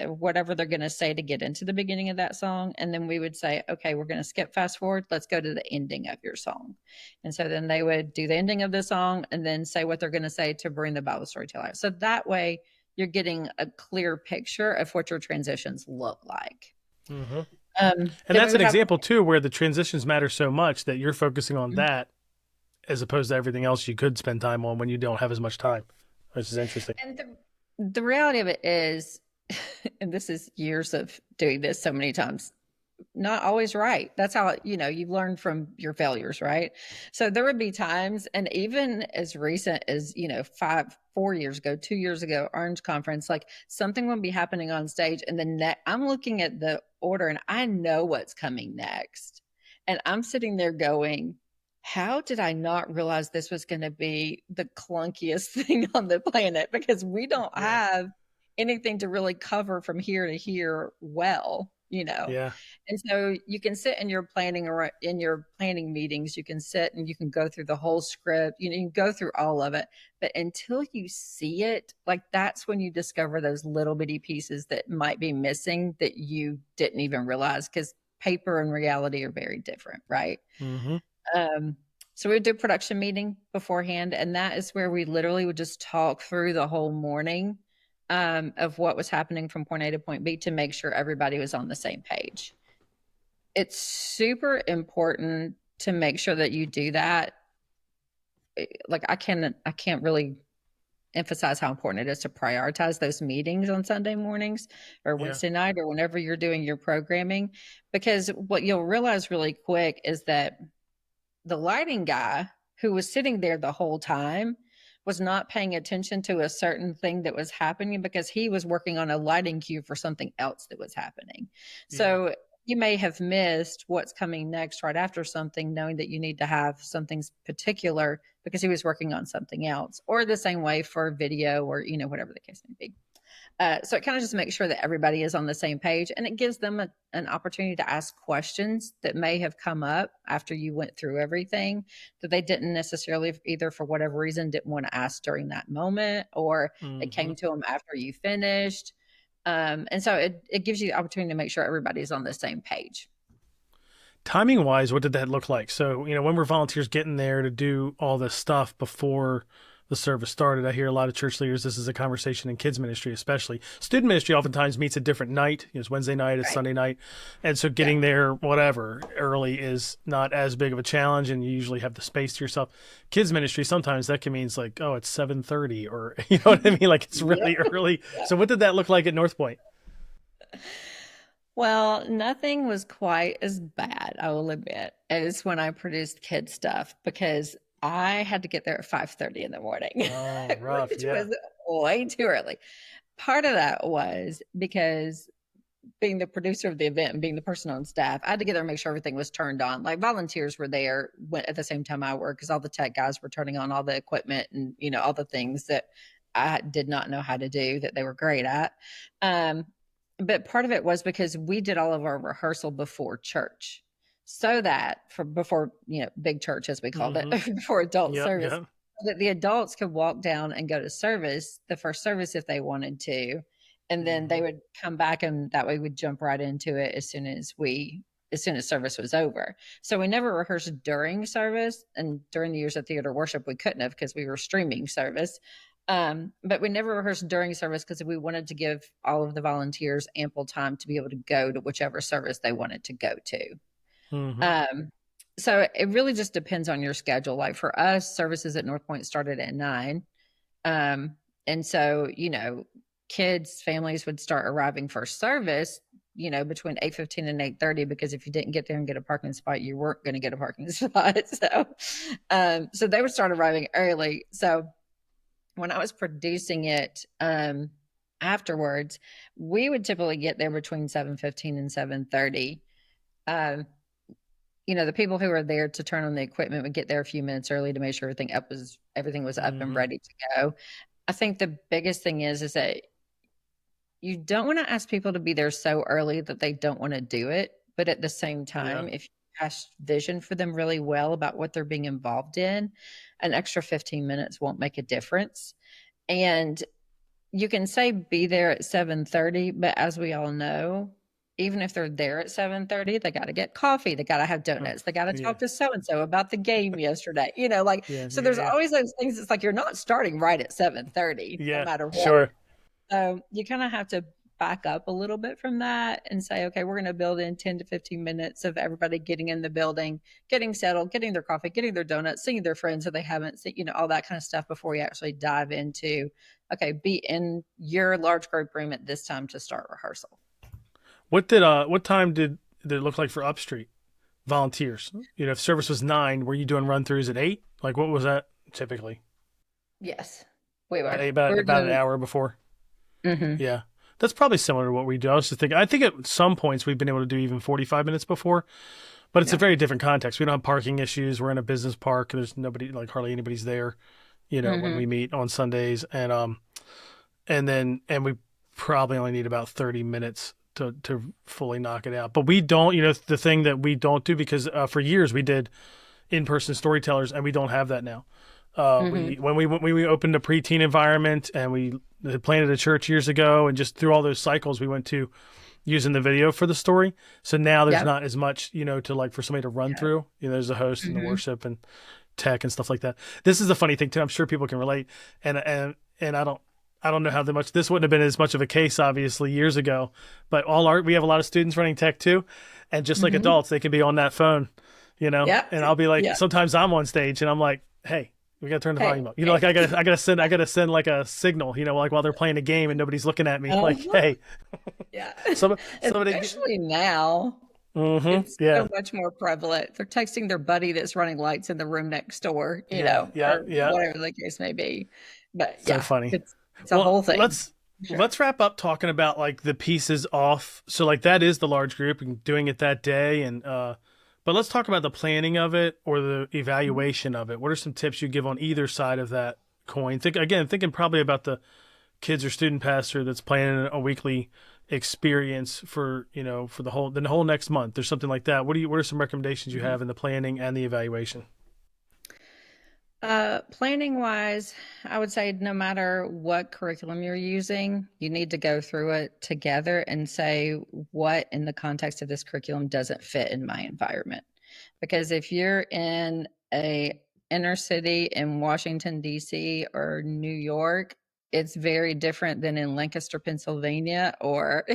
[SPEAKER 2] whatever they're going to say to get into the beginning of that song. And then we would say, okay, we're going to skip fast forward. Let's go to the ending of your song. And so then they would do the ending of the song and then say what they're going to say to bring the Bible storyteller. So that way you're getting a clear picture of what your transitions look like.
[SPEAKER 1] Hmm. And
[SPEAKER 2] Then we
[SPEAKER 1] that's an
[SPEAKER 2] would have,
[SPEAKER 1] example too, where the transitions matter so much that you're focusing on that as opposed to everything else you could spend time on when you don't have as much time, which is interesting.
[SPEAKER 2] and the reality of it is, and this is years of doing this so many times, not always right. That's how, you learn from your failures, right? So there would be times, and even as recent as, 4 years ago, 2 years ago, Orange Conference, like something would be happening on stage, and I'm looking at the order and I know what's coming next. And I'm sitting there going, how did I not realize this was going to be the clunkiest thing on the planet? Because we don't
[SPEAKER 1] Yeah.
[SPEAKER 2] have anything to really cover from here to here well.
[SPEAKER 1] Yeah.
[SPEAKER 2] And so you can sit in your planning, or in your planning meetings, you can sit and you can go through the whole script, you can go through all of it. But until you see it, like that's when you discover those little bitty pieces that might be missing that you didn't even realize, because paper and reality are very different, right?
[SPEAKER 1] Hmm.
[SPEAKER 2] Um, so we would do a production meeting beforehand, and that is where we literally would just talk through the whole morning of what was happening from point A to point B to make sure everybody was on the same page. It's super important to make sure that you do that. Like I can't really emphasize how important it is to prioritize those meetings on Sunday mornings or
[SPEAKER 1] Yeah.
[SPEAKER 2] Wednesday night or whenever you're doing your programming, because what you'll realize really quick is that the lighting guy who was sitting there the whole time was not paying attention to a certain thing that was happening because he was working on a lighting cue for something else that was happening.
[SPEAKER 1] Yeah.
[SPEAKER 2] So you may have missed what's coming next right after something, knowing that you need to have something particular because he was working on something else, or the same way for video, or whatever the case may be. So it kind of just makes sure that everybody is on the same page, and it gives them an opportunity to ask questions that may have come up after you went through everything that they didn't necessarily, either for whatever reason, didn't want to ask during that moment, or it
[SPEAKER 1] Hmm.
[SPEAKER 2] came to them after you finished. And so it gives you the opportunity to make sure everybody's on the same page.
[SPEAKER 1] Timing wise, what did that look like? So, when were volunteers getting there to do all this stuff before the service started? I hear a lot of church leaders, this is a conversation in kids ministry, especially. Student ministry oftentimes meets a different night. It's Wednesday night, it's
[SPEAKER 2] Right.
[SPEAKER 1] Sunday night. And so
[SPEAKER 2] Yeah.
[SPEAKER 1] getting there, whatever, early is not as big of a challenge, and you usually have the space to yourself. Kids ministry, sometimes that can mean it's like, oh, it's 7:30, or you know what I mean? Like it's really
[SPEAKER 2] Yep.
[SPEAKER 1] early.
[SPEAKER 2] Yeah.
[SPEAKER 1] So what did that look like at North Point?
[SPEAKER 2] Well, nothing was quite as bad, I will admit, as when I produced kid stuff, because I had to get there at 5:30 in the morning,
[SPEAKER 1] Oh, rough.
[SPEAKER 2] which
[SPEAKER 1] Yeah.
[SPEAKER 2] was way too early. Part of that was because being the producer of the event and being the person on staff, I had to get there and make sure everything was turned on. Like volunteers were there at the same time I were, because all the tech guys were turning on all the equipment and all the things that I did not know how to do that they were great at. Um, but part of it was because we did all of our rehearsal before church, so that for before big church as we called it,
[SPEAKER 1] Hmm.
[SPEAKER 2] before adult
[SPEAKER 1] Yep.
[SPEAKER 2] service,
[SPEAKER 1] Yep.
[SPEAKER 2] so that the adults could walk down and go to service, the first service if they wanted to, and then they
[SPEAKER 1] Hmm.
[SPEAKER 2] would come back, and that way we'd jump right into it as soon as service was over. So we never rehearsed during service, and during the years of theater worship we couldn't have, because we were streaming service. But we never rehearsed during service because we wanted to give all of the volunteers ample time to be able to go to whichever service they wanted to go to.
[SPEAKER 1] Hmm.
[SPEAKER 2] um, so it really just depends on your schedule. Like for us, services at North Point started at 9. um, and so, kids, families would start arriving for service, between 8:15 and 8:30, because if you didn't get there and get a parking spot, you weren't going to get a parking spot. So they would start arriving early. So when I was producing it, afterwards, we would typically get there between 7:15 and 7:30. Um, the people who were there to turn on the equipment would get there a few minutes early to make sure everything was up and
[SPEAKER 1] Hmm.
[SPEAKER 2] ready to go. I think the biggest thing is that you don't want to ask people to be there so early that they don't want to do it. But at the same
[SPEAKER 1] Yeah.
[SPEAKER 2] time, if you cast vision for them really well about what they're being involved in, an extra 15 minutes won't make a difference. And you can say be there at 7:30, but as we all know, even if they're there at 7:30, they got to get coffee, they got to have
[SPEAKER 1] Huh.
[SPEAKER 2] donuts, they got to
[SPEAKER 1] Yeah.
[SPEAKER 2] talk to so and so about the game yesterday.
[SPEAKER 1] Yeah.
[SPEAKER 2] So
[SPEAKER 1] Yeah.
[SPEAKER 2] there's
[SPEAKER 1] Yeah.
[SPEAKER 2] always those things. It's like you're not starting right at 7:30 no
[SPEAKER 1] Yeah.
[SPEAKER 2] matter what.
[SPEAKER 1] Sure.
[SPEAKER 2] So you kind of have to back up a little bit from that and say, okay, we're going to build in 10 to 15 minutes of everybody getting in the building, getting settled, getting their coffee, getting their donuts, seeing their friends that they haven't seen, all that kind of stuff before you actually dive into, okay, be in your large group room at this time to start rehearsal.
[SPEAKER 1] What time did it look like for Upstreet volunteers? If service was 9, were you doing run throughs at 8? Like what was that typically?
[SPEAKER 2] Yes, we were.
[SPEAKER 1] About
[SPEAKER 2] We're
[SPEAKER 1] about an
[SPEAKER 2] doing.
[SPEAKER 1] hour before.
[SPEAKER 2] Mhm.
[SPEAKER 1] Yeah. That's probably similar to what we do. I was just thinking, I think at some points we've been able to do even 45 minutes before, but it's a
[SPEAKER 2] Yeah.
[SPEAKER 1] very different context. We don't have parking issues. We're in a business park. There's nobody, like hardly anybody's there, when
[SPEAKER 2] Mhm.
[SPEAKER 1] we meet on Sundays. And we probably only need about 30 minutes to fully knock it out. But we don't, the thing that we don't do, because for years we did in-person storytellers, and we don't have that now.
[SPEAKER 2] Mhm.
[SPEAKER 1] When we opened a preteen environment, and we had planted a church years ago, and just through all those cycles, we went to using the video for the story. So now there's
[SPEAKER 2] Yep.
[SPEAKER 1] not as much, to like for somebody to run
[SPEAKER 2] Yeah.
[SPEAKER 1] through. There's the host and the
[SPEAKER 2] Mhm.
[SPEAKER 1] worship and tech and stuff like that. This is the funny thing too. I'm sure people can relate, and I don't know how much this wouldn't have been as much of a case obviously years ago, but we have a lot of students running tech too, and just like
[SPEAKER 2] Mhm.
[SPEAKER 1] adults, they can be on that phone,
[SPEAKER 2] Yep.
[SPEAKER 1] and I'll be like,
[SPEAKER 2] Yeah.
[SPEAKER 1] sometimes I'm on stage and I'm like, hey, we gotta turn the
[SPEAKER 2] Hey.
[SPEAKER 1] volume up.
[SPEAKER 2] Hey.
[SPEAKER 1] Like I gotta send like a signal, like while they're playing a game and nobody's looking at me, like,
[SPEAKER 2] Uh-huh.
[SPEAKER 1] hey,
[SPEAKER 2] Yeah.
[SPEAKER 1] somebody,
[SPEAKER 2] Especially now.
[SPEAKER 1] mm-hmm,
[SPEAKER 2] It's
[SPEAKER 1] yeah,
[SPEAKER 2] so much more prevalent. They're texting their buddy that's running lights in the room next door,
[SPEAKER 1] yeah, yeah,
[SPEAKER 2] or
[SPEAKER 1] yeah.
[SPEAKER 2] whatever the case may be. But
[SPEAKER 1] So
[SPEAKER 2] yeah,
[SPEAKER 1] funny.
[SPEAKER 2] it's a
[SPEAKER 1] Well,
[SPEAKER 2] whole thing. Sure.
[SPEAKER 1] let's wrap up talking about like the pieces off. So like that is the large group and doing it that day, and but let's talk about the planning of it or the evaluation of it. What are some tips you give on either side of that coin? Thinking probably about the kids or student pastor that's planning a weekly experience for for the whole next month or something like that, what are some recommendations you have in the planning and the evaluation?
[SPEAKER 2] Planning wise, I would say no matter what curriculum you're using, you need to go through it together and say what in the context of this curriculum doesn't fit in my environment. Because if you're in a inner city in Washington, D.C. or New York, it's very different than in Lancaster, Pennsylvania, or,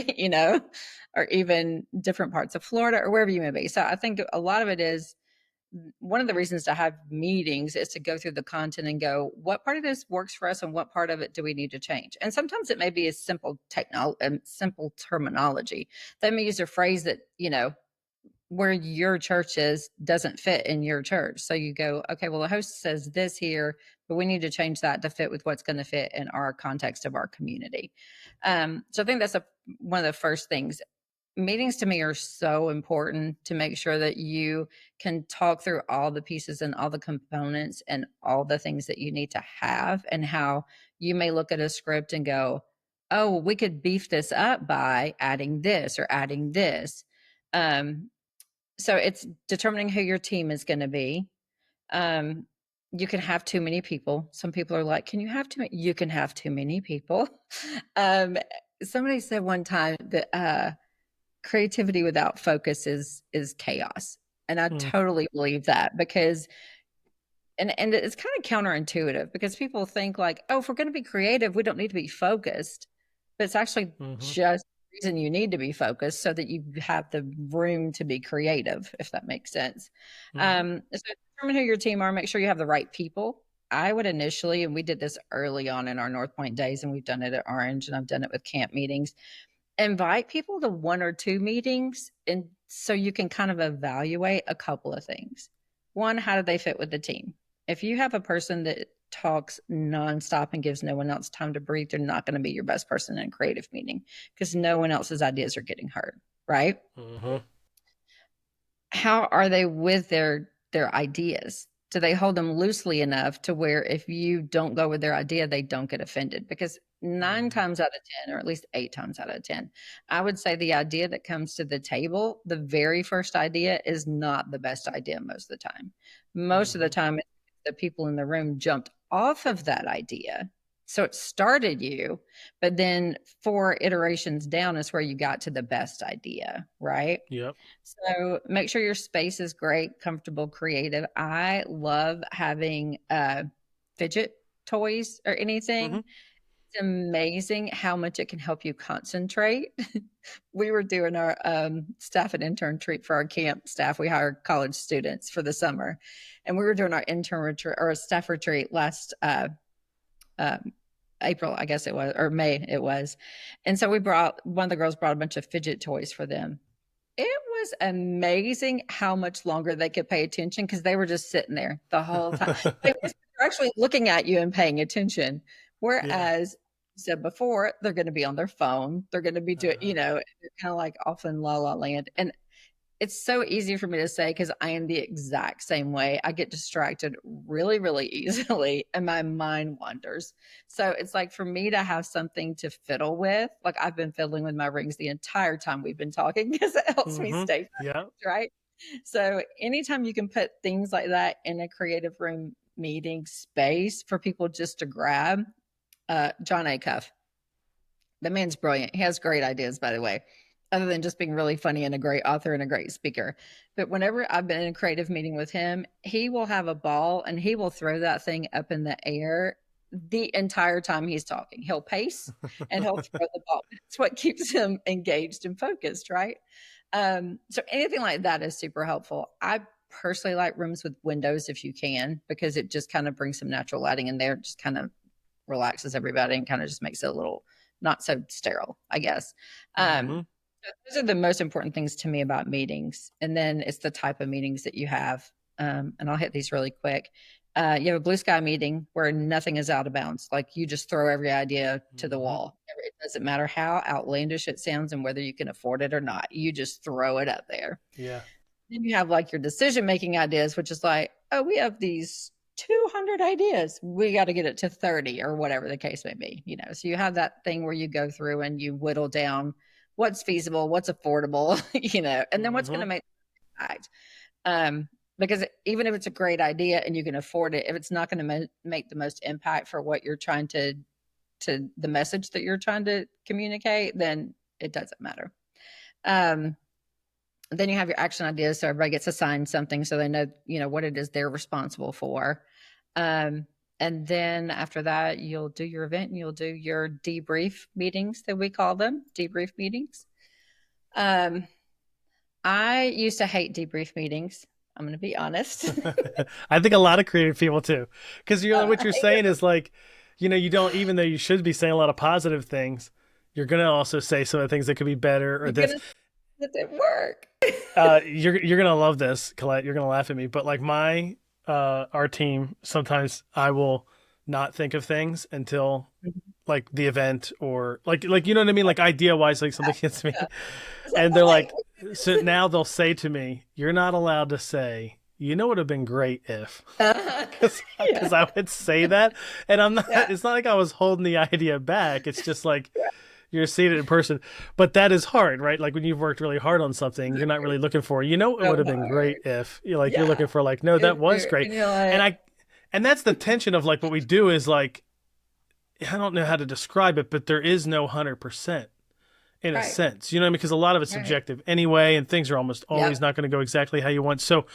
[SPEAKER 2] or even different parts of Florida or wherever you may be. So I think a lot of it is one of the reasons to have meetings is to go through the content and go, what part of this works for us and what part of it do we need to change? And sometimes it may be a simple terminology. They may use a phrase that, where your church is doesn't fit in your church. So you go, okay, well, the host says this here, but we need to change that to fit with what's going to fit in our context of our community. So I think that's one of the first things. Meetings to me are so important to make sure that you can talk through all the pieces and all the components and all the things that you need to have, and how you may look at a script and go, oh, we could beef this up by adding this or adding this. So it's determining who your team is going to be. Um, you can have too many people. Some people are like, can you have too many? You can have too many people. Um, Somebody said one time that creativity without focus is chaos. And I
[SPEAKER 1] Mm,
[SPEAKER 2] totally believe that, because and it's kind of counterintuitive, because people think like, oh, if we're going to be creative, we don't need to be focused. But it's actually
[SPEAKER 1] mm-hmm,
[SPEAKER 2] just the reason you need to be focused, so that you have the room to be creative, if that makes sense.
[SPEAKER 1] mm-hmm.
[SPEAKER 2] So determine who your team are, make sure you have the right people. I would initially, and we did this early on in our North Point days, and we've done it at Orange, and I've done it with camp meetings, invite people to one or two meetings, and so you can kind of evaluate a couple of things. One, how do they fit with the team? If you have a person that talks nonstop and gives no one else time to breathe, they're not going to be your best person in a creative meeting, because no one else's ideas are getting heard, right?
[SPEAKER 1] Mm-hmm.
[SPEAKER 2] How are they with their ideas? Do they hold them loosely enough to where if you don't go with their idea, they don't get offended? Because nine
[SPEAKER 1] Mm-hmm.
[SPEAKER 2] times out of 10, or at least eight times out of 10, I would say the idea that comes to the table, the very first idea, is not the best idea most of the time. Most of the
[SPEAKER 1] Mm-hmm.
[SPEAKER 2] time, the people in the room jumped off of that idea. So it started you, but then four iterations down is where you got to the best idea, right?
[SPEAKER 1] Yep.
[SPEAKER 2] So make sure your space is great, comfortable, creative. I love having fidget toys or
[SPEAKER 1] Mm-hmm.
[SPEAKER 2] anything. It's amazing how much it can help you concentrate. We were doing our staff and intern treat for our camp staff. We hired college students for the summer, and we were doing our intern retreat or a staff retreat last um, April, I guess it was, or May it was. And so one of the girls brought a bunch of fidget toys for them. It was amazing how much longer they could pay attention, because they were just sitting there the whole time. They're actually looking at you and paying attention.
[SPEAKER 1] Yeah.
[SPEAKER 2] Whereas you said before, they're going to be on their phone. They're going to be doing,
[SPEAKER 1] Uh-huh.
[SPEAKER 2] they're kind of like off in la la land. And it's so easy for me to say, because I am the exact same way. I get distracted really, really easily, and my mind wanders. So it's like, for me to have something to fiddle with, like I've been fiddling with my rings the entire time we've been talking, because it helps me
[SPEAKER 1] Mm-hmm.
[SPEAKER 2] stay
[SPEAKER 1] Yeah.
[SPEAKER 2] focused, right? So anytime you can put things like that in a creative room meeting space for people just to grab, John Acuff, the man's brilliant. He has great ideas, by the way, other than just being really funny and a great author and a great speaker. But whenever I've been in a creative meeting with him, he will have a ball and he will throw that thing up in the air the entire time he's talking. He'll pace and he'll throw the ball. It's what keeps him engaged and focused, right? So anything like that is super helpful. I personally like rooms with windows if you can, because it just kind of brings some natural lighting in there. It just kind of relaxes everybody and kind of just makes it a little not so sterile, I guess.
[SPEAKER 1] Mm-hmm.
[SPEAKER 2] So those are the most important things to me about meetings. And then it's the type of meetings that you have. And I'll hit these really quick. You have a blue sky meeting where nothing is out of bounds. Like, you just throw every idea to the
[SPEAKER 1] Mm-hmm.
[SPEAKER 2] wall. It doesn't matter how outlandish it sounds and whether you can afford it or not. You just throw it up there.
[SPEAKER 1] Yeah.
[SPEAKER 2] Then you have like your decision making ideas, which is like, oh, we have these two 200 ideas. We got to get it to 30 or whatever the case may be, you know. So you have that thing where you go through and you whittle down what's feasible, what's affordable, you know, and then what's going to make impact. Because even if it's a great idea and you can afford it, if it's not going to make the most impact for what you're trying to the message that you're trying to communicate, then it doesn't matter. Then you have your action ideas. So everybody gets assigned something so they know, you know, what it is they're responsible for. And then after that, you'll do your event and you'll do your debrief meetings that we call them, debrief meetings. I used to hate debrief meetings. I'm going to be honest.
[SPEAKER 1] I think a lot of creative people too, because what you're saying is like, you know, you don't, even though you should be saying a lot of positive things, you're going to also say some of the things that could be better or this.
[SPEAKER 2] That didn't work.
[SPEAKER 1] You're going to love this, Colette. You're going to laugh at me, but like our team, sometimes I will not think of things until like the event or like, you know what I mean? Like idea wise, like something hits me and they're like, so now they'll say to me, you're not allowed to say, you know, it would have been great if, because I would say that. And I'm not, it's not like I was holding the idea back. It's just like, you're seeing it in person, but that is hard, right? Like when you've worked really hard on something, you're not really looking for, you know, it would have been great if you're like, you're looking for like, no, that was great. And that's the tension of like, what we do is like, I don't know how to describe it, but there is no 100% in a sense, you know, because a lot of it's subjective anyway, and things are almost always not going to go exactly how you want. So,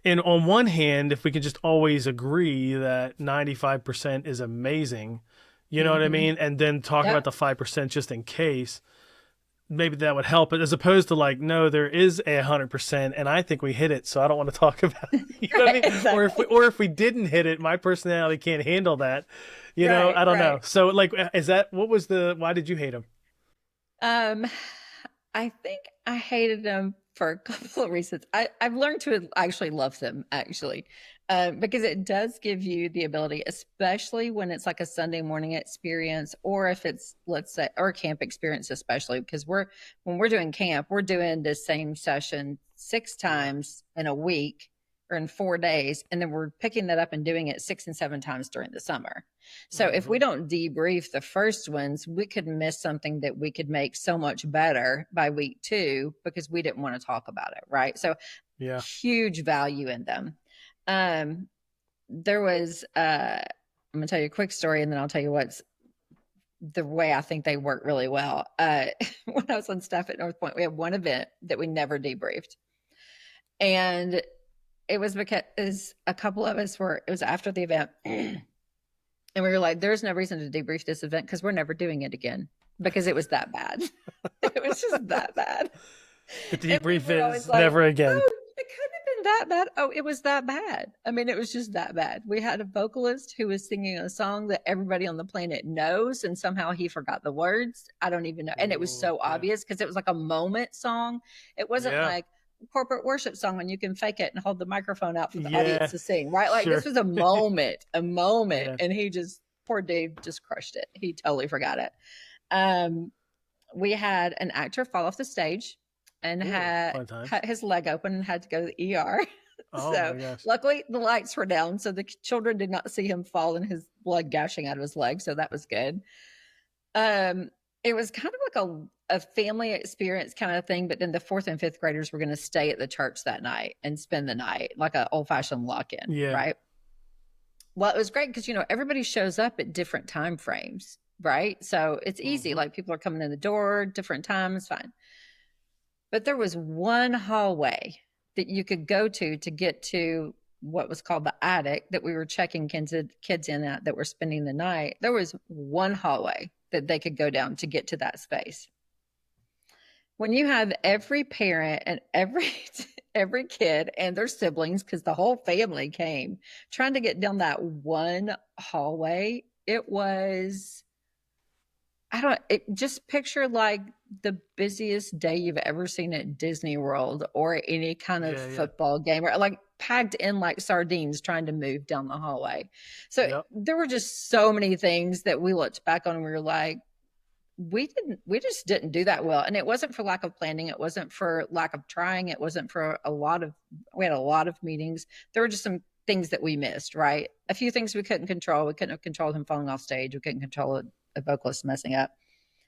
[SPEAKER 1] and on one hand, if we can just always agree that 95% is amazing, you know what I mean? And then talk about the 5% just in case, maybe that would help. But as opposed to like, no, there is 100% and I think we hit it, so I don't want to talk about it. You know what I mean? Exactly. Or if we didn't hit it, my personality can't handle that. You know, I don't know. So like, why did you hate him?
[SPEAKER 2] I think I hated them for a couple of reasons. I've learned to actually love them, actually, because it does give you the ability, especially when it's like a Sunday morning experience, or if it's, let's say, or camp experience, especially because when we're doing camp, we're doing the same session 6 times in a week or in 4 days, and then we're picking that up and doing it 6 and 7 times during the summer. So if we don't debrief the first ones, we could miss something that we could make so much better by week 2 because we didn't want to talk about it, right? So huge value in them. There was I'm gonna tell you a quick story and then I'll tell you what's the way I think they work really well. When I was on staff at North Point, we had one event that we never debriefed, and it was because a couple of us it was after the event and we were like, there's no reason to debrief this event because we're never doing it again because it was that bad. It was just that bad.
[SPEAKER 1] The debrief is like, never again.
[SPEAKER 2] Oh, it couldn't have been that bad. Oh, it was that bad. I mean, it was just that bad. We had a vocalist who was singing a song that everybody on the planet knows, and somehow he forgot the words. I don't even know. And it was so obvious because it was like a moment song. It wasn't like corporate worship song when you can fake it and hold the microphone out for the audience to sing, right? Like this was a moment, and he just, poor dude, just crushed it. He totally forgot it. We had an actor fall off the stage and had his leg open and had to go to the ER. So luckily the lights were down, so the children did not see him fall and his blood gashing out of his leg. So that was good. It was kind of like a family experience kind of thing, but then the 4th and 5th graders were going to stay at the church that night and spend the night, like an old-fashioned lock-in, right? Well, it was great because, you know, everybody shows up at different time frames, right? So it's easy. Like people are coming in the door, different times, fine. But there was one hallway that you could go to get to what was called the attic that we were checking kids in at that were spending the night. There was one hallway that they could go down to get to that space. When you have every parent and every kid and their siblings, because the whole family came, trying to get down that one hallway, it was, just picture like the busiest day you've ever seen at Disney World or any kind of football game, or like packed in like sardines trying to move down the hallway. So there were just so many things that we looked back on and we were like, we just didn't do that well. And it wasn't for lack of planning. It wasn't for lack of trying. It wasn't for we had a lot of meetings. There were just some things that we missed, right? A few things we couldn't control. We couldn't have controlled him falling off stage. We couldn't control a vocalist messing up.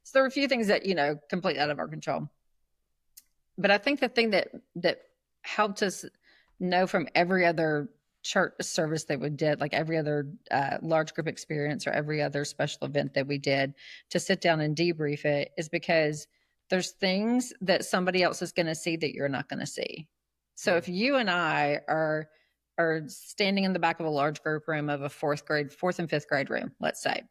[SPEAKER 2] So there were a few things that, completely out of our control. But I think the thing that helped us know from every other church service that we did, like every other large group experience or every other special event that we did, to sit down and debrief it, is because there's things that somebody else is going to see that you're not going to see. So if you and I are standing in the back of a large group room of a fourth and fifth grade room, let's say,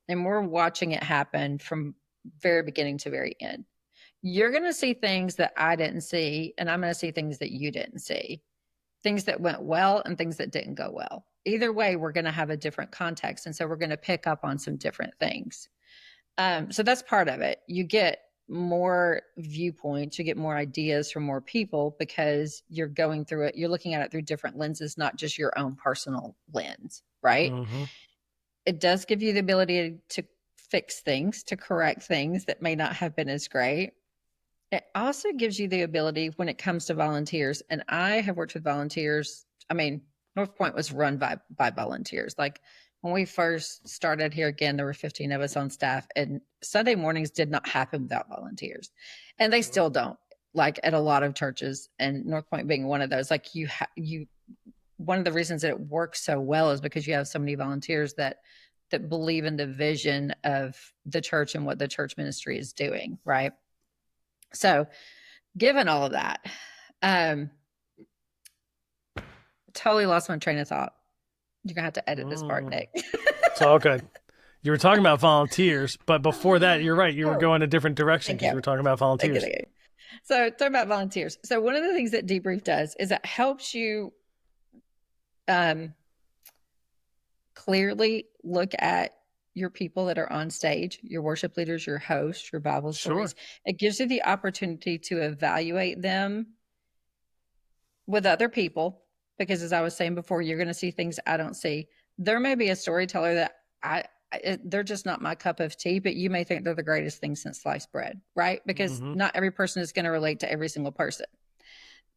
[SPEAKER 2] and we're watching it happen from very beginning to very end, you're going to see things that I didn't see, and I'm going to see things that you didn't see, things that went well and things that didn't go well. Either way, we're going to have a different context. And so we're going to pick up on some different things. So that's part of it. You get more viewpoints, you get more ideas from more people because you're going through it. You're looking at it through different lenses, not just your own personal lens, right?
[SPEAKER 1] Mm-hmm.
[SPEAKER 2] It does give you the ability to fix things, to correct things that may not have been as great. It also gives you the ability when it comes to volunteers. And I have worked with volunteers. I mean, North Point was run by volunteers. Like when we first started here, again, there were 15 of us on staff, and Sunday mornings did not happen without volunteers. And they still don't, like at a lot of churches, and North Point being one of those. Like one of the reasons that it works so well is because you have so many volunteers that believe in the vision of the church and what the church ministry is doing, right? So given all of that, totally lost my train of thought. You're going to have to edit this part, Nick.
[SPEAKER 1] It's all good. You were talking about volunteers, but before that, you're right. You were going a different direction because you were talking about volunteers.
[SPEAKER 2] Thank you. So talking about volunteers. So one of the things that Debrief does is it helps you clearly look at your people that are on stage, your worship leaders, your hosts, your Bible stories. Sure. It gives you the opportunity to evaluate them with other people, because as I was saying before, you're going to see things I don't see. There may be a storyteller that they're just not my cup of tea, but you may think they're the greatest thing since sliced bread, right? Because not every person is going to relate to every single person.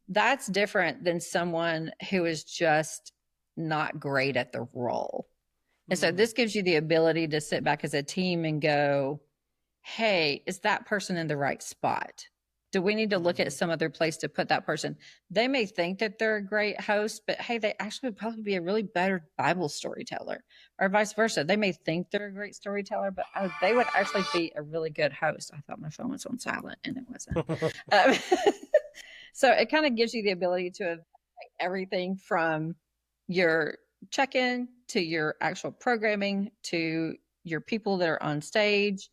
[SPEAKER 2] That's different than someone who is just not great at the role. And so this gives you the ability to sit back as a team and go, hey, is that person in the right spot? Do we need to look at some other place to put that person? They may think that they're a great host, but hey, they actually would probably be a really better Bible storyteller, or vice versa. They may think they're a great storyteller, but they would actually be a really good host. I thought my phone was on silent and it wasn't. So it kind of gives you the ability to evaluate everything from your check-in to your actual programming to your people that are on stage,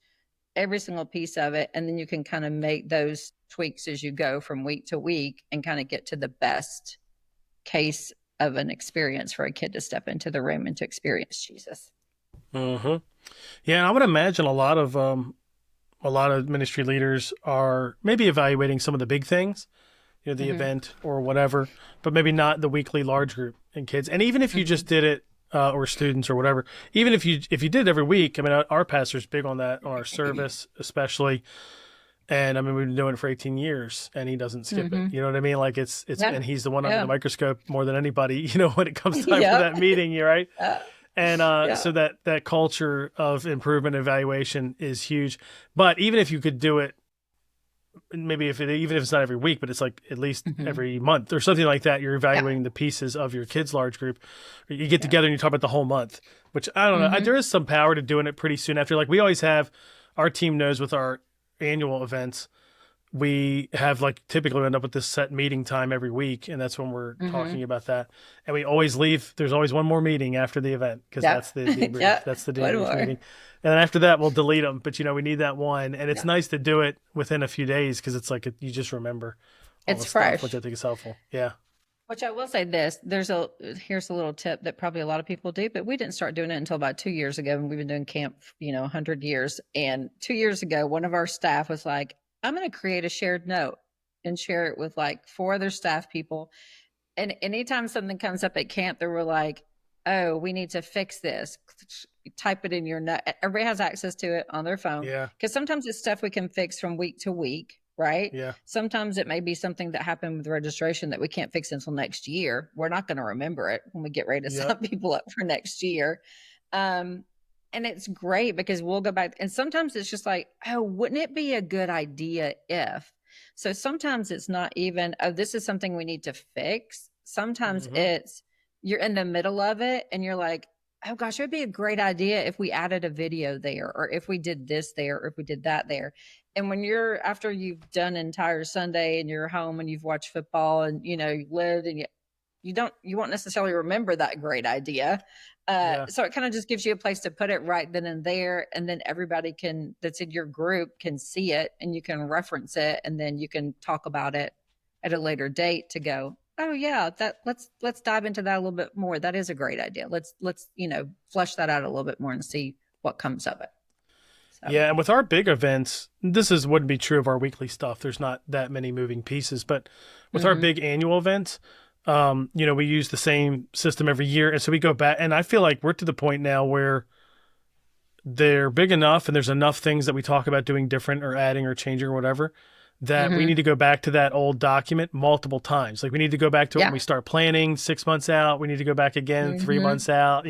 [SPEAKER 2] every single piece of it. And then you can kind of make those tweaks as you go from week to week and kind of get to the best case of an experience for a kid to step into the room and to experience Jesus.
[SPEAKER 1] Mm-hmm. Yeah, and I would imagine a lot of ministry leaders are maybe evaluating some of the big things, the event or whatever, but maybe not the weekly large group and kids. And even if you just did it, or students or whatever, even if you did it every week, I mean, our pastor's big on that, on our service especially. And I mean, we've been doing it for 18 years and he doesn't skip it. You know what I mean? Like it's, and he's the one under the microscope more than anybody, when it comes time for that meeting, you're right. And so that culture of improvement and evaluation is huge. But even if you could do it, maybe even if it's not every week, but it's like at least every month or something like that, you're evaluating the pieces of your kids' large group. You get together and you talk about the whole month, which I don't know. There is some power to doing it pretty soon after. Like we always have, our team knows with our annual events, we have typically end up with this set meeting time every week. And that's when we're talking about that. And we always leave. There's always one more meeting after the event because that's the debrief. That's the debrief meeting. And then after that, we'll delete them. But, we need that one. And it's nice to do it within a few days because it's you just remember all
[SPEAKER 2] it's
[SPEAKER 1] the
[SPEAKER 2] fresh
[SPEAKER 1] stuff, which I think is helpful. Yeah.
[SPEAKER 2] Which I will say this, here's a little tip that probably a lot of people do, but we didn't start doing it until about 2 years ago. And we've been doing camp, 100 years. And 2 years ago, one of our staff was like, I'm going to create a shared note and share it with 4 other staff people. And anytime something comes up at camp, they were like, oh, we need to fix this. Type it in your note. Everybody has access to it on their phone.
[SPEAKER 1] Yeah.
[SPEAKER 2] Because sometimes it's stuff we can fix from week to week, right?
[SPEAKER 1] Yeah.
[SPEAKER 2] Sometimes it may be something that happened with registration that we can't fix until next year. We're not going to remember it when we get ready to
[SPEAKER 1] Yep.
[SPEAKER 2] sign people up for next year. And it's great because we'll go back, and sometimes it's just like, oh, wouldn't it be a good idea if? So sometimes it's not even, oh, this is something we need to fix. Sometimes it's you're in the middle of it and you're like, oh gosh, it would be a great idea if we added a video there, or if we did this there, or if we did that there. And when you're, after you've done an entire Sunday and you're home and you've watched football and, you know, you lived and you won't necessarily remember that great idea.
[SPEAKER 1] Yeah.
[SPEAKER 2] So it kind of just gives you a place to put it right then and there. And then everybody that's in your group can see it and you can reference it. And then you can talk about it at a later date to go, oh yeah, let's dive into that a little bit more. That is a great idea. Let's, flesh that out a little bit more and see what comes of it. So.
[SPEAKER 1] Yeah. And with our big events, wouldn't be true of our weekly stuff. There's not that many moving pieces, but with our big annual events, we use the same system every year. And so we go back, and I feel like we're to the point now where they're big enough and there's enough things that we talk about doing different or adding or changing or whatever, that we need to go back to that old document multiple times. Like we need to go back to it when we start planning 6 months out. We need to go back again 3 months out,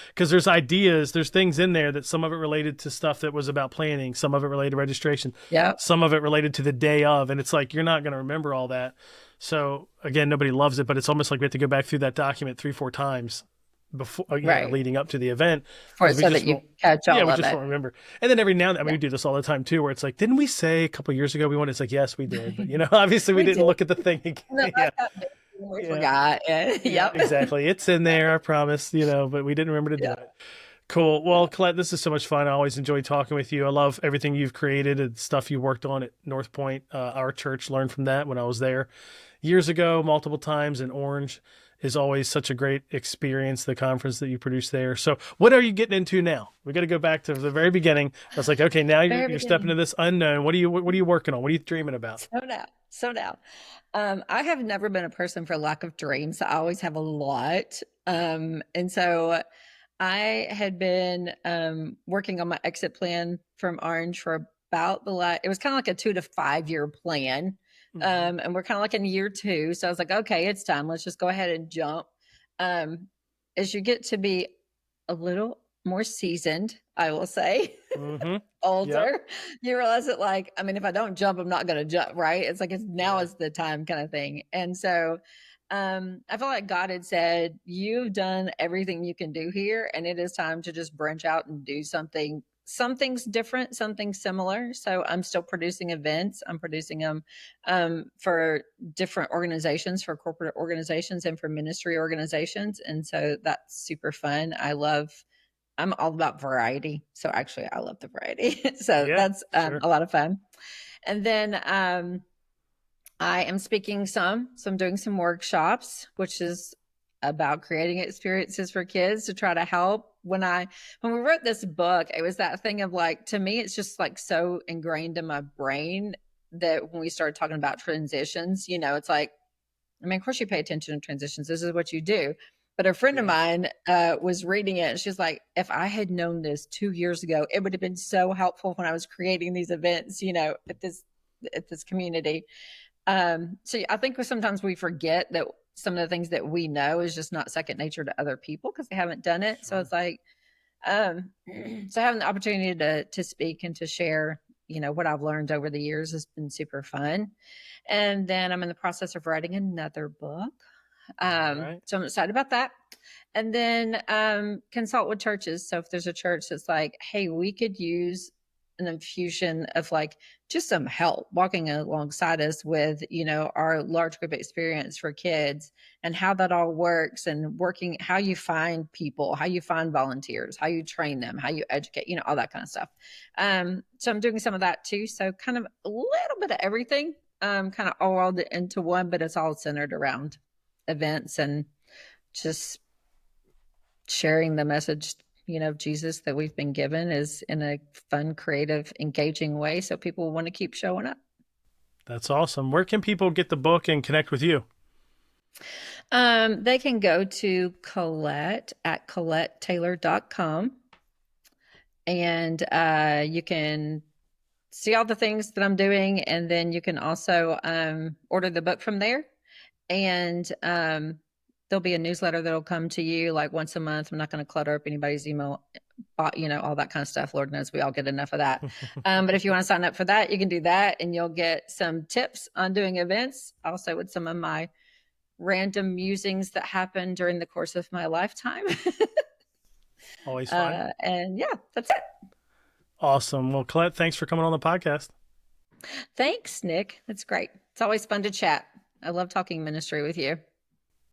[SPEAKER 1] because there's ideas, there's things in there that some of it related to stuff that was about planning, some of it related to registration, some of it related to the day of. And it's like, you're not going to remember all that. So again, nobody loves it, but it's almost like we have to go back through that document 3-4 times before leading up to the event,
[SPEAKER 2] so that you catch all of it.
[SPEAKER 1] We just won't remember. And then every now and then, we do this all the time too, where it's like, didn't we say a couple of years ago we wanted? It's like, yes, we did, but obviously we didn't look at the thing again.
[SPEAKER 2] We forgot. Yep.
[SPEAKER 1] Exactly. It's in there, I promise. But we didn't remember to do it. Cool. Well, Colette, this is so much fun. I always enjoy talking with you. I love everything you've created and stuff you worked on at North Point. Our church learned from that when I was there years ago, multiple times, and Orange is always such a great experience, the conference that you produced there. So what are you getting into now? We got to go back to the very beginning. I was like, okay, now you're stepping into this unknown. What are you working on? What are you dreaming about?
[SPEAKER 2] So now, I have never been a person for lack of dreams. I always have a lot. And so I had been working on my exit plan from Orange for about it was kind of like a 2 to 5 year plan. And we're kind of like in year 2. So I was like, okay, it's time. Let's just go ahead and jump. As you get to be a little more seasoned, I will say, older, you realize that if I don't jump, I'm not going to jump, right? It's like, now is the time kind of thing. And so I feel like God had said, you've done everything you can do here, and it is time to just branch out and do something's different, something similar. So I'm still producing events. I'm producing them for different organizations, for corporate organizations and for ministry organizations. And so that's super fun. I'm all about variety. So actually I love the variety. So that's a lot of fun. And then I am speaking so I'm doing some workshops, which is about creating experiences for kids to try to help. When we wrote this book, it was that thing of like, to me, it's just like so ingrained in my brain that when we started talking about transitions, it's like, of course you pay attention to transitions. This is what you do. But a friend of mine was reading it, and she's like, if I had known this 2 years ago, it would have been so helpful when I was creating these events, at this community. So I think sometimes we forget that some of the things that we know is just not second nature to other people because they haven't done it. Sure. So it's like, so having the opportunity to speak and to share, what I've learned over the years has been super fun. And then I'm in the process of writing another book. So I'm excited about that. And then consult with churches. So if there's a church that's like, hey, we could use an infusion of like just some help walking alongside us with, our large group experience for kids and how that all works, and how you find people, how you find volunteers, how you train them, how you educate, all that kind of stuff. So I'm doing some of that too. So kind of a little bit of everything, kind of all rolled into one, but it's all centered around events and just sharing the message Jesus that we've been given is in a fun, creative, engaging way. So people want to keep showing up.
[SPEAKER 1] That's awesome. Where can people get the book and connect with you?
[SPEAKER 2] They can go to Colette at ColetteTaylor.com. And you can see all the things that I'm doing. And then you can also order the book from there. And there'll be a newsletter that'll come to you like once a month. I'm not going to clutter up anybody's email, all that kind of stuff. Lord knows we all get enough of that. But if you want to sign up for that, you can do that, and you'll get some tips on doing events, also with some of my random musings that happen during the course of my lifetime.
[SPEAKER 1] Always fun.
[SPEAKER 2] And yeah, that's it.
[SPEAKER 1] Awesome. Well, Colette, thanks for coming on the podcast.
[SPEAKER 2] Thanks, Nick. That's great. It's always fun to chat. I love talking ministry with you.